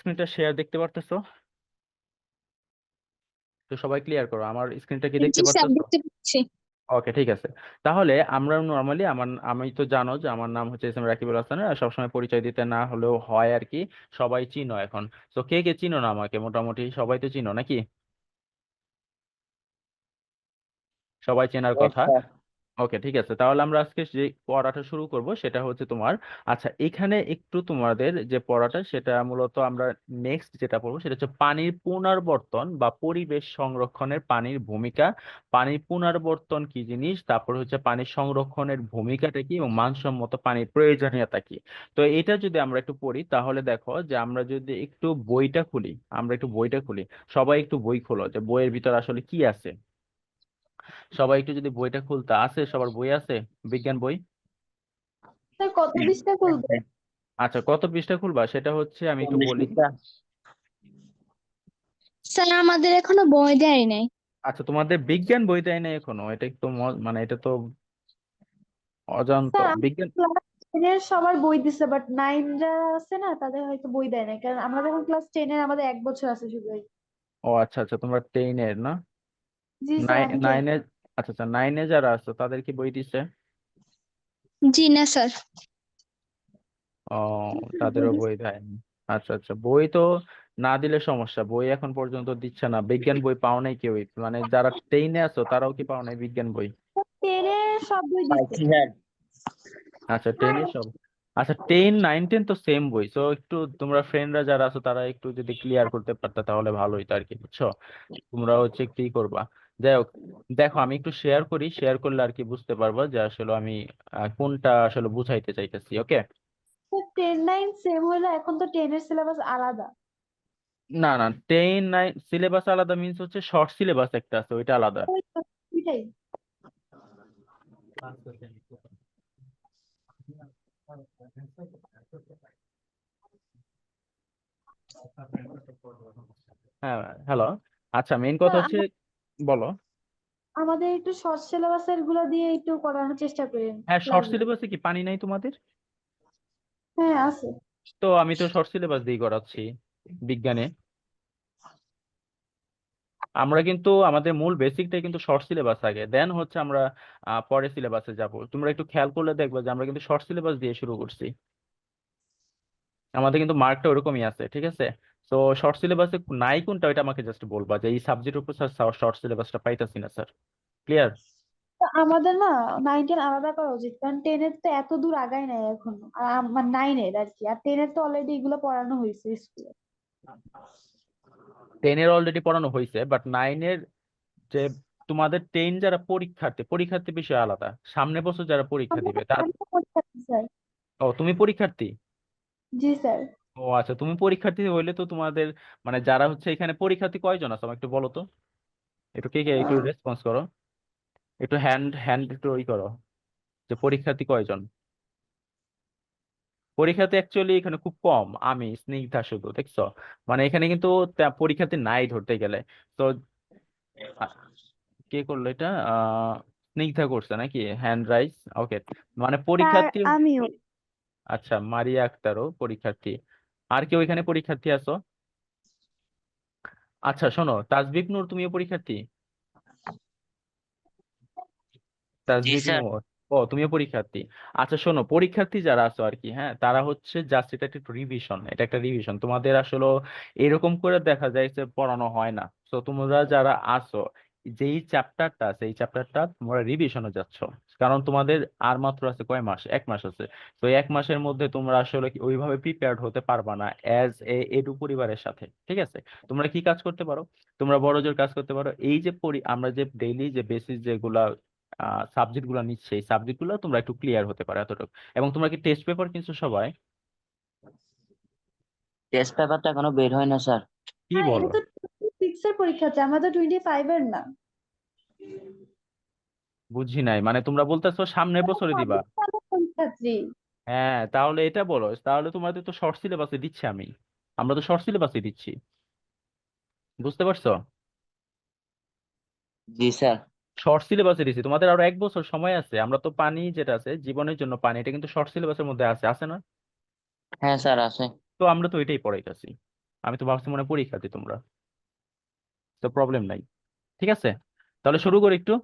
স্ক্রিনটা শেয়ার দেখতে পারতেছো? তো সবাই ক্লিয়ার করো, আমার স্ক্রিনটা কি দেখতে জি স্যার, পারতেছো? দেখতে পাচ্ছি। ওকে, ঠিক আছে। তাহলে আমরা নর্মালি আমি তো জানো যে আমার নাম হচ্ছে এস এম রাকিবুল হাসান, আর সবসময় পরিচয় দিতে না হলেও হয় আর কি। সবাই চিনো এখন। তো কে কে চিনো না আমাকে? মোটামুটি সবাই তো চিনো নাকি? সবাই চেনার কথা। আচ্ছা। ওকে, ঠিক আছে। তাহলে আমরা আজকে যে পড়াটা শুরু করব সেটা হচ্ছে তোমার, আচ্ছা এখানে একটু তোমাদের যে পড়াটা সেটা মূলত আমরা নেক্সট যেটা পড়বো সেটা হচ্ছে পানির পুনর্বর্তন বা পরিবেশ সংরক্ষণের পানির ভূমিকা। পানির পুনর্বর্তন কি জিনিস, তারপর হচ্ছে পানির সংরক্ষণের ভূমিকাটা কি এবং মানসম্মত পানির প্রয়োজনীয়তা কি। তো এটা যদি আমরা একটু পড়ি তাহলে দেখো যে আমরা যদি একটু বইটা খুলি, আমরা একটু বইটা খুলি। সবাই একটু বই খোলো যে বইয়ের ভিতর আসলে কি আছে। সবাই একটু যদি বইটা খুলতে, আছে সবার বই আছে? বিজ্ঞান বই। স্যার কত পৃষ্ঠা খুলবে? আচ্ছা, কত পৃষ্ঠা খুলবা সেটা হচ্ছে আমি একটু বলি। স্যার আমাদের এখনো বই দেয় নাই। আচ্ছা, তোমাদের বিজ্ঞান বই দেয় না এখনো? এটা একটু মানে এটা তো অজান্ত স্যার বিজ্ঞান। ক্লাস টেনের সবার বই দিছে, বাট নাইন যারা আছে না তাদের হয়তো বই দেয় না, কারণ আমরা যখন ক্লাস টেনের আমাদের 1 বছর আছে শুধু ও আচ্ছা আচ্ছা, তোমরা টেনের না? জি স্যার, আমি টেন। নাইনে। আচ্ছা আচ্ছা, নাইনে যারা আছো তাদের কি বই দিছে? জি না স্যার। ও, তাদেরও বই দেয়নি। আচ্ছা আচ্ছা, বই তো না দিলে সমস্যা, বই এখন পর্যন্ত দিচ্ছে না। বিজ্ঞান বই পাও নাই কেউই, মানে যারা টেনে আছো তারাও কি পাও নাই বিজ্ঞান বই? টেনের সব বই দিছে। পাইছি স্যার। আচ্ছা, টেনে সব। আচ্ছা, 10, 9, 10 তো সেম বই, তো একটু তোমরা ফ্রেন্ডরা যারা আছো তারা একটু যদি ক্লিয়ার করতে পারতা তাহলে ভালো হইতো আর কি, বুঝছো? তোমরা হচ্ছে কি করবা। যাই হোক, দেখো আমি একটু শেয়ার করি, শেয়ার করলে আর কি বুঝতে পারবা যে আসলে আমি কোনটা আসলে বুঝাইতে চাইতেছি। ওকে। টেন নাইন সেম হলো, এখন তো টেনের সিলেবাস আলাদা। না না, 10, 9 সিলেবাস আলাদা মিন্স হচ্ছে শর্ট সিলেবাস একটা আছে, ওইটা আলাদা। ওই তো, ওইটাই। হ্যাঁ, হ্যালো। আচ্ছা, মেইন কথা স্যার, হচ্ছে, বলো। আমাদের একটু শর্ট সিলেবাসের গুলো দিয়ে একটু করানোর চেষ্টা করেন হ্যাঁ, শর্ট ক্লাসগুলো। সিলেবাসে কি পানি নাই তোমাদের? হ্যাঁ আছে। তো আমি তো শর্ট সিলেবাস দিয়ে করাচ্ছি বিজ্ঞানে। আমরা কিন্তু আমাদের মূল বেসিকটাই কিন্তু শর্ট সিলেবাস আগে, দেন হচ্ছে আমরা পরে সিলেবাসে যাব। তোমরা একটু খেয়াল করলে দেখবে যে আমরা কিন্তু শর্ট সিলেবাস দিয়ে শুরু করছি। আমাদের কিন্তু মার্কটা ওরকমই আছে, ঠিক আছে? তো শর্ট সিলেবাসে নাই কোনটা ওইটা আমাকে জাস্ট বলবা যে এই সাবজেক্টের উপর স্যার শর্ট সিলেবাসটা পাইতাছি না স্যার। ক্লিয়ার? তো আমাদের না নাইন টেন আলাদা করা উচিত, কারণ টেনের তো এত দূর আগায় নাই এখনো, আর আমার নাইনের আর কি, আর টেনের তো অলরেডি এগুলো পড়ানো হয়েছে স্কুলে। 10-এর অলরেডি পড়ানো হয়েছে, বাট 9-এর যে তোমাদের 10 যারা পরীক্ষার্থী, পরীক্ষার্থী বিষয় আলাদা। সামনের বছর যারা পরীক্ষা আমরা দিবে তার। আমি তো পরীক্ষা দিই, স্যার। ও, তুমি পরীক্ষার্থী? জি স্যার। ও আচ্ছা, তুমি পরীক্ষার্থী হইলে তো তোমাদের মানে যারা হচ্ছে এখানে পরীক্ষার্থী কয়জন আছে আমাকে একটু বলো তো। একটু কে কে একটু রেসপন্স করো। একটু হ্যান্ড হ্যান্ড একটু ই করো যে পরীক্ষার্থী কয়জন। পরীক্ষাতে অ্যাকচুয়ালি এখানে খুব কম, আমি স্নিগ্ধা শুধু, দেখছো? মানে এখানে কিন্তু পরীক্ষাতে নাই ধরতে গেলে। তো আ- কে করলো এটা? স্নিগ্ধা করছে নাকি হ্যান্ড রাইজ? ওকে। মানে স্যার পরীক্ষার্থী। আমিও। আচ্ছা, মারিয়া আক্তারও পরীক্ষার্থী। আর কেউ এখানে পরীক্ষার্থী আছো? আচ্ছা শোনো, তাসবিক নূর তুমিও পরীক্ষার্থী? জি তাসবিক স্যার। নূর। ও, তুমিও পরীক্ষার্থী। আচ্ছা শোনো, পরীক্ষার্থী যারা আছো আর কি, হ্যাঁ তারা হচ্ছে জাস্ট এটা একটা রিভিশন, এটা একটা রিভিশন তোমাদের আসলে এরকম করে দেখা যায় যে পড়ানো হয় না। তো তোমরা যারা আছো, যেই চ্যাপ্টারটা আছে এই চ্যাপ্টারটা তোমরা রিভিশনে যাচ্ছ, কারণ তোমাদের আর মাত্র আছে কয় মাস, 1 মাস আছে। তো 1 মাসের মধ্যে তোমরা আসলে ওইভাবে প্রিপেয়ার্ড হতে পারবা না অ্যাজ এ এডু পরিবারের সাথে, ঠিক আছে? তোমরা কি কাজ করতে পারো? তোমরা বড় জোর কাজ করতে পারো, এই যে আমরা যে ডেইলি যে বেসিস যেগুলা সাবজেক্ট গুলো নিচ্ছে এই সাবজেক্ট গুলো তোমরা একটু ক্লিয়ার হতে পারো এতটুকু। এবং তোমরা কি টেস্ট পেপার কিনছো সবাই? টেস্ট পেপারটা এখনো বের হয় না স্যার। কি হ্যাঁ, এটা বলো? তো 26 এর পরীক্ষা আছে, আমরা তো 25 এর না। বুঝি নাই, মানে তোমরা বলতেছো সামনের আমরা বছরে দিবা? 26 সালের পরীক্ষার্থী। হ্যাঁ, তাহলে এটা বলো, তাহলে তোমাদের তো শর্ট সিলেবাসে দিচ্ছি আমি। আমরা তো শর্ট সিলেবাসে দিচ্ছি, বুঝতে পারছো? জি স্যার। শর্ট সিলেবাসে দিচ্ছি, তোমাদের আরো 1 বছর সময় আছে। আমরা তো পানি যেটা আছে জীবনের জন্য পানি, এটা কিন্তু শর্ট সিলেবাসের মধ্যে আছে, আছে না? হ্যাঁ স্যার আছে। তো আমরা তো এটাই পড়াইতেছি। আমি তো ভাবছি মনে হয় পরীক্ষার্থী তোমরা, তো প্রবলেম নাই। ঠিক আছে, তাহলে শুরু করি একটু।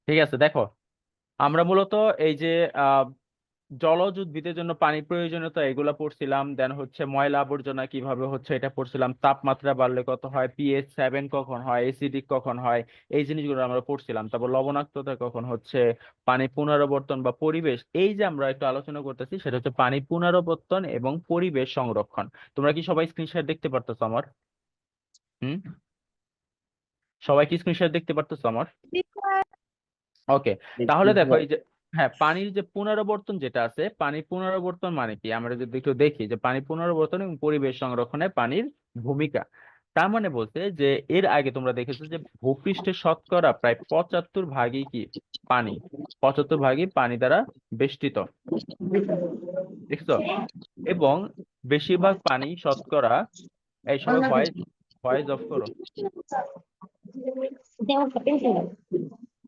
ঠিক আছে, দেখো আমরা মূলত এই যে আহ জলজ উদ্ভিদের জন্য পানির প্রয়োজনীয়তা এগুলা পড়ছিলাম, দেন হচ্ছে ময়লা আবর্জনা কিভাবে হচ্ছে এটা পড়ছিলাম, তাপমাত্রা বাড়লে কত হয়, pH 7 কখন হয়, এসিডিক কখন হয়, এই জিনিসগুলো আমরা পড়ছিলাম। তারপর লবণাক্ততা কখন হচ্ছে, পানি পুনরাবর্তন বা পরিবেশ, এই যে আমরা একটু আলোচনা করতেছি সেটা হচ্ছে পানি পুনরাবর্তন এবং পরিবেশ সংরক্ষণ। তোমরা কি সবাই স্ক্রিনশট দেখতে পারতেছো আমার? হুম, সবাই কি স্ক্রিনশট দেখতে পারতেছো আমার? ওকে, তাহলে দেখো এই যে, হ্যাঁ, পানির যে পুনরাবর্তন যেটা আছে, পানি পুনরাবর্তন মানে কি আমরা যদি একটু দেখি যে পানি পুনরাবর্তন এবং পরিবেশ সংরক্ষণে পানির ভূমিকা। তার মানে বলতে যে এর আগে তোমরা দেখেছো যে ভূপৃষ্ঠের শতকরা প্রায় 75 ভাগই কি পানি, 75 ভাগই পানি দ্বারা বেষ্টিত, দেখছো? এবং বেশিরভাগ পানি শতকরা, এই সবাই ভয়েস ভয়েস অফ করো।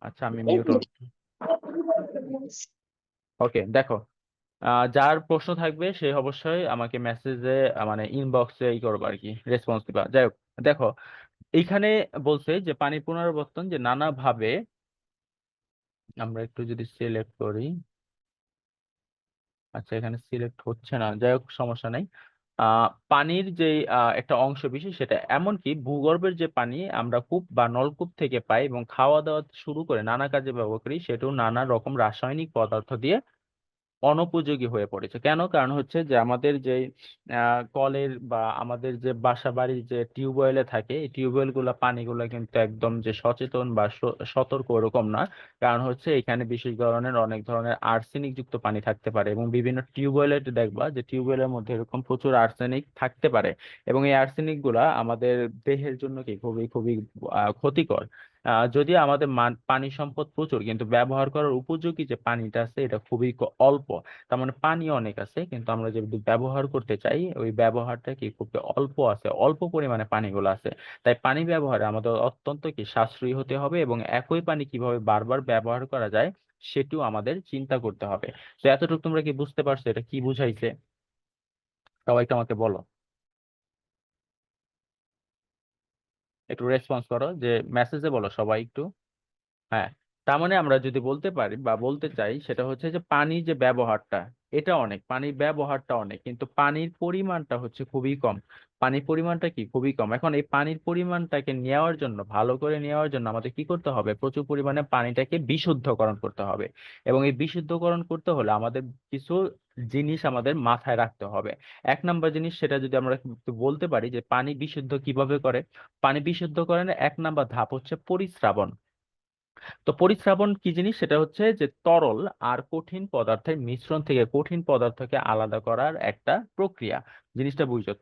আচ্ছা, আমি মিউট। ওকে, দেখো যার প্রশ্ন থাকবে সে অবশ্যই আমাকে মেসেজে মানে ইনবক্সে ই করবে আর কি, রেসপন্স দিবা। যাই হোক, দেখো এইখানে বলছে যে পানি পুনরাবর্তন যে নানাভাবে, আমরা একটু যদি সিলেক্ট করি, আচ্ছা এখানে সিলেক্ট হচ্ছে না, যাই হোক সমস্যা নাই। পানির যে একটা অংশ বিশেষ সেটা, এমনকি ভূগর্ভের যে পানি আমরা কূপ বা নলকূপ থেকে পাই এবং খাওয়া দাওয়া শুরু করে নানা কাজে ব্যবহার করি, সেটাও নানা রকম রাসায়নিক পদার্থ দিয়ে অনুপযোগী হয়ে পড়েছে। কেন? কারণ হচ্ছে যে আমাদের যে কলের বা আমাদের যে বাসা বাড়ির যে টিউবওয়েলে থাকে, এই টিউবওয়েল গুলা পানিগুলা কিন্তু একদম যে সচেতন বা সতর্ক ওরকম না। কারণ হচ্ছে এখানে বিশেষ ধরনের অনেক ধরনের আর্সেনিক যুক্ত পানি থাকতে পারে, এবং বিভিন্ন টিউবওয়েলে দেখবা যে টিউবওয়েলের মধ্যে এরকম প্রচুর আর্সেনিক থাকতে পারে, এবং এই আর্সেনিক গুলা আমাদের দেহের জন্য কি খুবই খুবই ক্ষতিকর। যদিও আমাদের পানি সম্পদ প্রচুর, কিন্তু ব্যবহার করার উপযোগী যে পানিটা আছে এটা খুবই অল্প। তার মানে পানি অনেক আছে, কিন্তু আমরা যদি ব্যবহার করতে চাই ওই ব্যবহারটা কি খুব অল্প আছে, অল্প পরিমাণে পানিগুলো আছে। তাই পানি ব্যবহারে আমাদের অত্যন্ত কি সাশ্রয়ী হতে হবে, এবং একই পানি কিভাবে বারবার ব্যবহার করা যায় সেটিও আমাদের চিন্তা করতে হবে। তো এতটুকু তোমরা কি বুঝতে পারছো এটা কি বুঝাইছে? সবাই একটু আমাকে বলো, একটু রেসপন্স করো, যে মেসেজে বলো সবাই একটু। হ্যাঁ, তার মানে আমরা যদি বলতে পারি বা বলতে চাই সেটা হচ্ছে যে পানির যে ব্যবহারটা, এটা অনেক, পানির ব্যবহারটা অনেক, কিন্তু পানির পরিমাণটা হচ্ছে খুবই কম। পানির পরিমাণটা কি খুবই কম। এখন এই পানির পরিমাণটাকে নেওয়ার জন্য, ভালো করে নেওয়ার জন্য আমাদের কি করতে হবে? প্রচুর পরিমাণে পানিটাকে বিশুদ্ধকরণ করতে হবে। এবং এই বিশুদ্ধকরণ করতে হলে আমাদের কিছু জিনিস আমাদের মাথায় রাখতে হবে। 1 নম্বর জিনিস, সেটা যদি আমরা একটু বলতে পারি যে পানি বিশুদ্ধ কিভাবে করে। পানি বিশুদ্ধকরণের 1 নম্বর ধাপ হচ্ছে পরিস্রাবণ। তো পরিস্রাবণ কি জিনিস? সেটা হচ্ছে যে তরল আর কঠিন পদার্থের মিশ্রণ থেকে কঠিন পদার্থকে আলাদা করার একটা প্রক্রিয়া। জিনিসটা বুঝছো?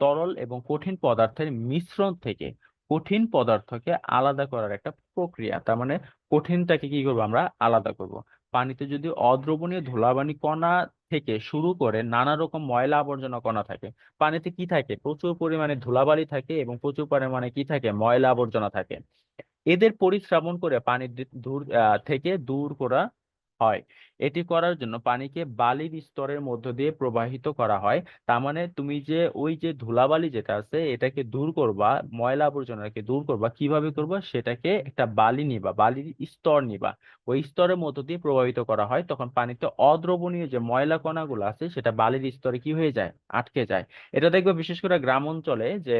তরল এবং কঠিন পদার্থের মিশ্রণ থেকে কঠিন পদার্থকে আলাদা করার একটা প্রক্রিয়া। তার মানে কঠিনটাকে কি করবো আমরা? আলাদা করব। পানিতে যদি অদ্রবণীয় ধুলাবালি কণা থেকে শুরু করে নানা রকম ময়লা আবর্জনা কণা থাকে, পানিতে কি থাকে? প্রচুর পরিমাণে ধুলাবালি থাকে এবং প্রচুর পরিমাণে কি থাকে? ময়লা আবর্জনা থাকে। এদের পরিস্রাবণ করে পানি থেকে দূর করা হয়। এটি করার জন্য পানিকে বালির স্তরের মধ্য দিয়ে প্রবাহিত করা হয়। তার মানে তুমি যে ওই যে ধুলাবালি যেটা আছে এটাকে দূর করবা, ময়লা আবর্জনাকে দূর করবা, কিভাবে করবা? সেটাকে একটা বালি নিবা, বালির স্তর নিবা, ওই স্তরের মধ্য দিয়ে প্রবাহিত করা হয়। তখন পানিতে অদ্রবণীয় যে ময়লা কণাগুলো আছে সেটা বালির স্তরে কি হয়ে যায়? আটকে যায়। এটা দেখবে বিশেষ করে গ্রাম অঞ্চলে যে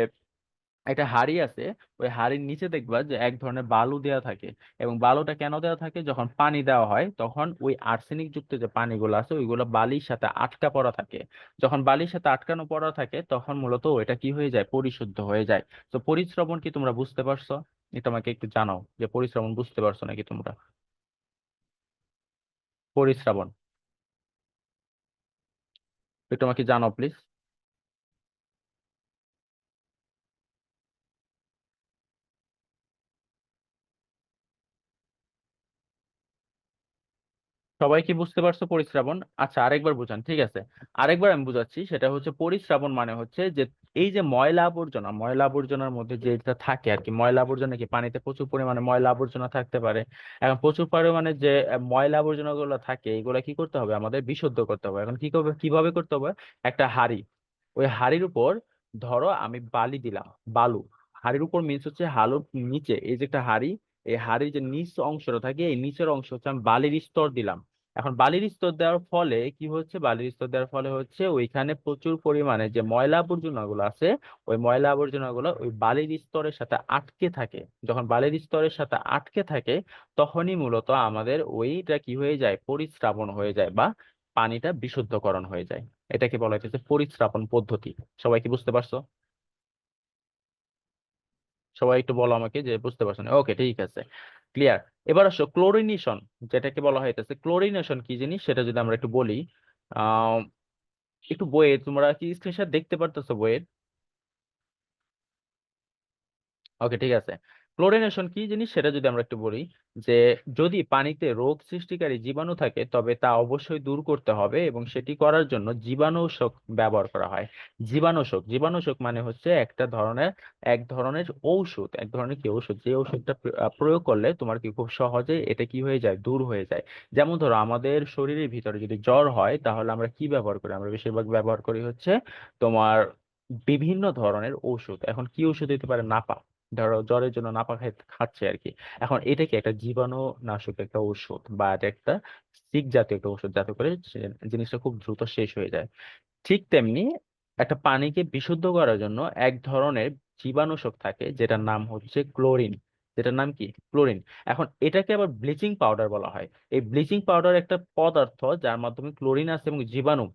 একটা হাড়ি আছে, ওই হাড়ির নিচে দেখবা যে এক ধরনের বালু দেওয়া থাকে। এবং বালুটা কেন দেওয়া থাকে? যখন পানি দেওয়া হয় তখন ওই আর্সেনিক যুক্ত যে পানিগুলো আছে ওইগুলো বালির সাথে আটকা পড়া থাকে। যখন বালির সাথে আটকানো পড়া থাকে তখন মূলত ওইটা কি হয়ে যায়? পরিশুদ্ধ হয়ে যায়। তো পরিশ্রবণ কি তোমরা বুঝতে পারছো? এটা আমাকে একটু জানাও যে পরিশ্রবণ বুঝতে পারছো নাকি তোমরা? পরিশ্রাবণ একটু আমাকে জানাও প্লিজ। সবাই কি বুঝতে পারছো পরিস্রাবণ? আচ্ছা, আরেকবার বুঝান। ঠিক আছে, আরেকবার আমি বুঝাচ্ছি। সেটা হচ্ছে পরিস্রাবণ মানে হচ্ছে যে এই যে ময়লা আবর্জনার মধ্যে যেটা থাকে আর কি, ময়লা আবর্জনা কি পানিতে প্রচুর পরিমাণে ময়লা আবর্জনা থাকতে পারে। এখন প্রচুর পরিমাণে যে ময়লা আবর্জনা গুলো থাকে এগুলা কি করতে হবে, আমাদের বিশুদ্ধ করতে হবে। এখন কিভাবে করতে হবে, একটা হাঁড়ি, ওই হাঁড়ির উপর ধরো আমি বালি দিলাম, বালু, হাঁড়ির উপর মিন্স হচ্ছে হালুর নিচে এই যে একটা হাঁড়ি, এই হাঁড়ির যে নিচ অংশটা থাকে এই নিচের অংশ হচ্ছে আমি বালির স্তর দিলাম। এখন বালির স্তর দেওয়ার ফলে কি হচ্ছে, বালির স্তর দেওয়ার ফলে হচ্ছে ওইখানে প্রচুর পরিমাণে যে ময়লা আবর্জনা গুলো আছে, ওই ময়লা আবর্জনা গুলো ওই বালির স্তরের সাথে আটকে থাকে। যখন বালির স্তরের সাথে আটকে থাকে তখনই মূলত আমাদের ওইটা কি হয়ে যায়, পরিস্রাবণ হয়ে যায় বা পানিটা বিশুদ্ধকরণ হয়ে যায়। এটাকে বলা হচ্ছে পরিস্রাবণ পদ্ধতি। সবাই কি বুঝতে পারছো? সবাই একটু বলো আমাকে যে বুঝতে পারছো না। ওকে, ঠিক আছে, ক্লিয়ার। এবার আসো ক্লোরিনেশন, যেটাকে বলা হইতেছে ক্লোরিনেশন কি জিনিস সেটা যদি আমরা একটু বলি। আহ একটু বইয়ে তোমরা কি স্ক্রিনশট দেখতে পারতেছো বইয়ের? ওকে, ঠিক আছে। ক্লোরিনেশন কি জিনিস সেটা যদি আমরা একটু বলি, যে যদি পানিতে রোগ সৃষ্টিকারী জীবাণু থাকে তবে তা অবশ্যই দূর করতে হবে এবং সেটি করার জন্য জীবাণুশক ব্যবহার করা হয়। জীবাণুশক মানে হচ্ছে এক ধরনের ঔষধ, এক ধরনের কি ঔষধ, যে ঔষধটা প্রয়োগ করলে তোমার কি খুব সহজে এটা কি হয়ে যায়, দূর হয়ে যায়। যেমন ধরো আমাদের শরীরের ভিতরে যদি জ্বর হয় তাহলে আমরা কি ব্যবহার করি, আমরা বেশিরভাগ ব্যবহার করি হচ্ছে তোমার বিভিন্ন ধরনের ঔষধ। এখন কি ওষুধ হতে পারে, নাপা, ধরো জ্বরের জন্য নাপা খাচ্ছে আর কি। এখন এটা কি একটা জীবাণুনাশক একটা ঔষধ বা এটা একটা সিক জাতীয় একটা ঔষধ, যাতে করে জিনিসটা খুব দ্রুত শেষ হয়ে যায়। ঠিক তেমনি একটা পানিকে বিশুদ্ধ করার জন্য এক ধরনের জীবাণুশক থাকে যেটার নাম হচ্ছে ক্লোরিন। যেটার নাম কি, ক্লোরিন। এখন এটাকে আবার ব্লিচিং পাউডার বলা হয়। এই ব্লিচিং পাউডার একটা পদার্থ যার মাধ্যমে ক্লোরিন আছে এবং জীবাণু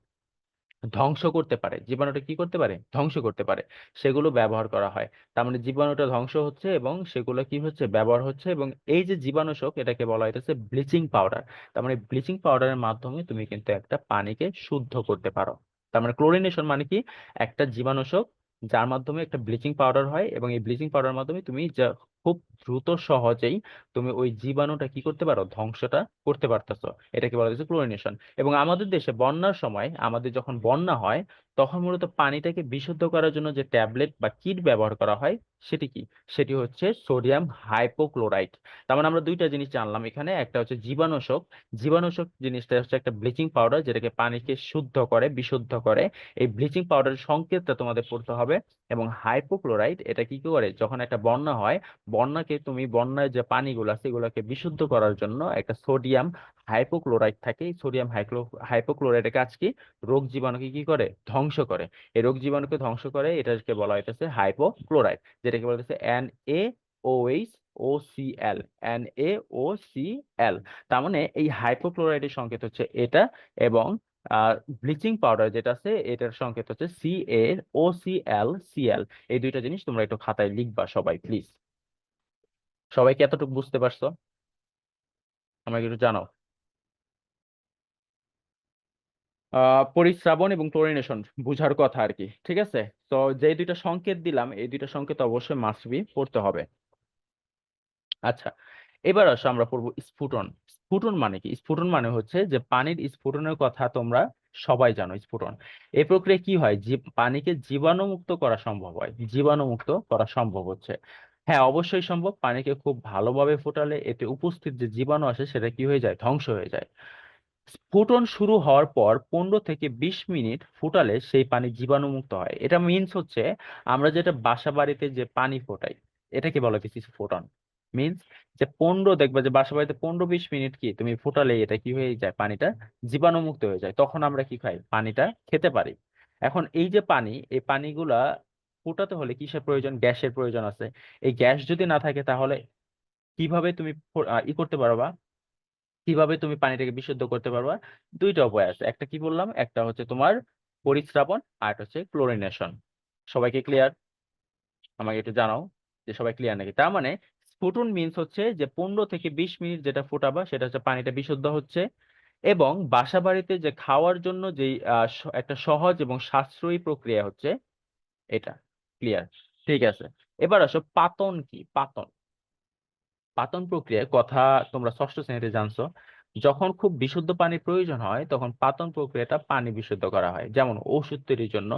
ধ্বংস করতে পারে, জীবাণুটা কি করতে পারে, ধ্বংস করতে পারে, সেগুলো ব্যবহার করা হয়। তার মানে জীবাণুটা ধ্বংস হচ্ছে এবং সেগুলো কি হচ্ছে, ব্যবহার হচ্ছে। এবং এই যে জীবাণুশক এটাকে বলা হইতেছে ব্লিচিং পাউডার। তার মানে ব্লিচিং পাউডারের মাধ্যমে তুমি কিন্তু একটা পানিকে শুদ্ধ করতে পারো। তার মানে ক্লোরিনেশন মানে কি, একটা জীবাণুশক যার মাধ্যমে একটা ব্লিচিং পাউডার হয় এবং এই ব্লিচিং পাউডারের মাধ্যমে তুমি যা খুব দ্রুত সহজেই তুমি ওই জীবাণুটা কি করতে পারো, ধ্বংসটা করতে পারতেছো। এটাকে বলা হচ্ছে ক্লোরিনেশন। এবং আমাদের দেশে বন্যার সময়, আমাদের যখন বন্যা হয় তখন মূলত পানিটাকে বিশুদ্ধ করার জন্য যে ট্যাবলেট বা কিট ব্যবহার করা হয় সেটি কি, সেটি হচ্ছে সোডিয়াম হাইপোক্লোরাইট। তার মানে আমরা দুইটা জিনিস জানলাম এখানে, একটা হচ্ছে জীবাণুশক। জীবাণুশক জিনিসটা হচ্ছে একটা ব্লিচিং পাউডার যেটাকে পানিকে শুদ্ধ করে, বিশুদ্ধ করে। এই ব্লিচিং পাউডারের সংকেতটা তোমাদের পড়তে হবে। এবং হাইপোক্লোরাইট এটা কি করে, যখন একটা বন্যা হয়, বন্যায় যে পানিগুলো আছে এগুলোকে বিশুদ্ধ করার জন্য একটা সোডিয়াম হাইপোক্লোরাইট থাকে। এই সোডিয়াম হাইপোক্লোরাইটের কাজ কি, রোগ জীবাণুকে কি করে, ধ্বংস করে। এই রোগ জীবাণুকে ধ্বংস করে, এটাকে বলা হইতেছে হাইপোক্লোরাইট, যেটাকে বলা হইতেছে NaOH, NaOCl। তার মানে এই হাইপোক্লোরাইটের সংকেত হচ্ছে এটা। এবং ব্লিচিং পাউডার যেটা আছে এটার সংকেত হচ্ছে CaOCl। এই দুইটা জিনিস তোমরা একটু খাতায় লিখবা সবাই প্লিজ। সবাই কি এতটুকু বুঝতে পারছো? আমাকে একটু জানাও। পরিস্রাবণ এবং ক্লোরিনেশন বুঝার কথা আর কি, ঠিক আছে। তো যে দুইটা সংকেত দিলাম এই দুইটা সংকেত অবশ্যই মাস্ট বি পড়তে হবে। আচ্ছা, এবার আসো আমরা পড়বো স্ফুটন। স্ফুটন মানে কি, স্ফুটন মানে হচ্ছে যে পানির স্ফুটনের কথা তোমরা সবাই জানো। স্ফুটন, এই প্রক্রিয়া কি হয়, যে পানিকে জীবাণুমুক্ত করা সম্ভব হয়, জীবাণুমুক্ত করা সম্ভব হচ্ছে। হ্যাঁ, অবশ্যই সম্ভব। পানিকে খুব ভালোভাবে ফোটালে এতে উপস্থিত যে জীবাণু আসে সেটা কি হয়ে যায়, ধ্বংস হয়ে যায়। স্ফুটন শুরু হওয়ার পর 15 থেকে 20 মিনিট ফুটালে সেই পানি জীবাণুমুক্ত হয়। এটা মিন্স হচ্ছে আমরা যেটা বাসা বাড়িতে যে পানি ফোটাই এটাকে বলা হচ্ছে স্ফুটন। মিন্স যে দেখবা যে বাসা বাড়িতে 15-20 মিনিট কি তুমি ফুটালে এটা কি হয়ে যায়, পানিটা জীবাণুমুক্ত হয়ে যায়। তখন আমরা কি খাই, পানিটা খেতে পারি। এখন এই যে পানি, এই পানিগুলা ফুটাতে হলে কিসের প্রয়োজন, গ্যাসের প্রয়োজন আছে। এই গ্যাস যদি না থাকে তাহলে কিভাবে তুমি করতে পারবা, কিভাবে তুমি পানিটাকে বিশুদ্ধ করতে পারবা? দুইটা উপায় আছে, একটা কি বললাম, একটা হচ্ছে তোমার পরিস্রাবণ আর একটা হচ্ছে ক্লোরিনেশন। সবাইকে ক্লিয়ার? আমাকে একটু জানাও যে সবাই ক্লিয়ার নাকি। তার মানে স্ফুটন মিন্স হচ্ছে যে 15 থেকে 20 মিনিট যেটা ফোটাবা সেটা হচ্ছে পানিটা বিশুদ্ধ হচ্ছে। এবং বাসা বাড়িতে যে খাওয়ার জন্য যে একটা সহজ এবং সাশ্রয়ী প্রক্রিয়া হচ্ছে এটা। ক্লিয়ার? ঠিক আছে। এবার আসো পাতন কি, পাতন। পাতন প্রক্রিয়ার কথা তোমরা ষষ্ঠ শ্রেণীতে জানছো। যখন খুব বিশুদ্ধ পানির প্রয়োজন হয় তখন পাতন প্রক্রিয়াটা পানি বিশুদ্ধ করা হয়। যেমন ওষুধ তৈরির জন্য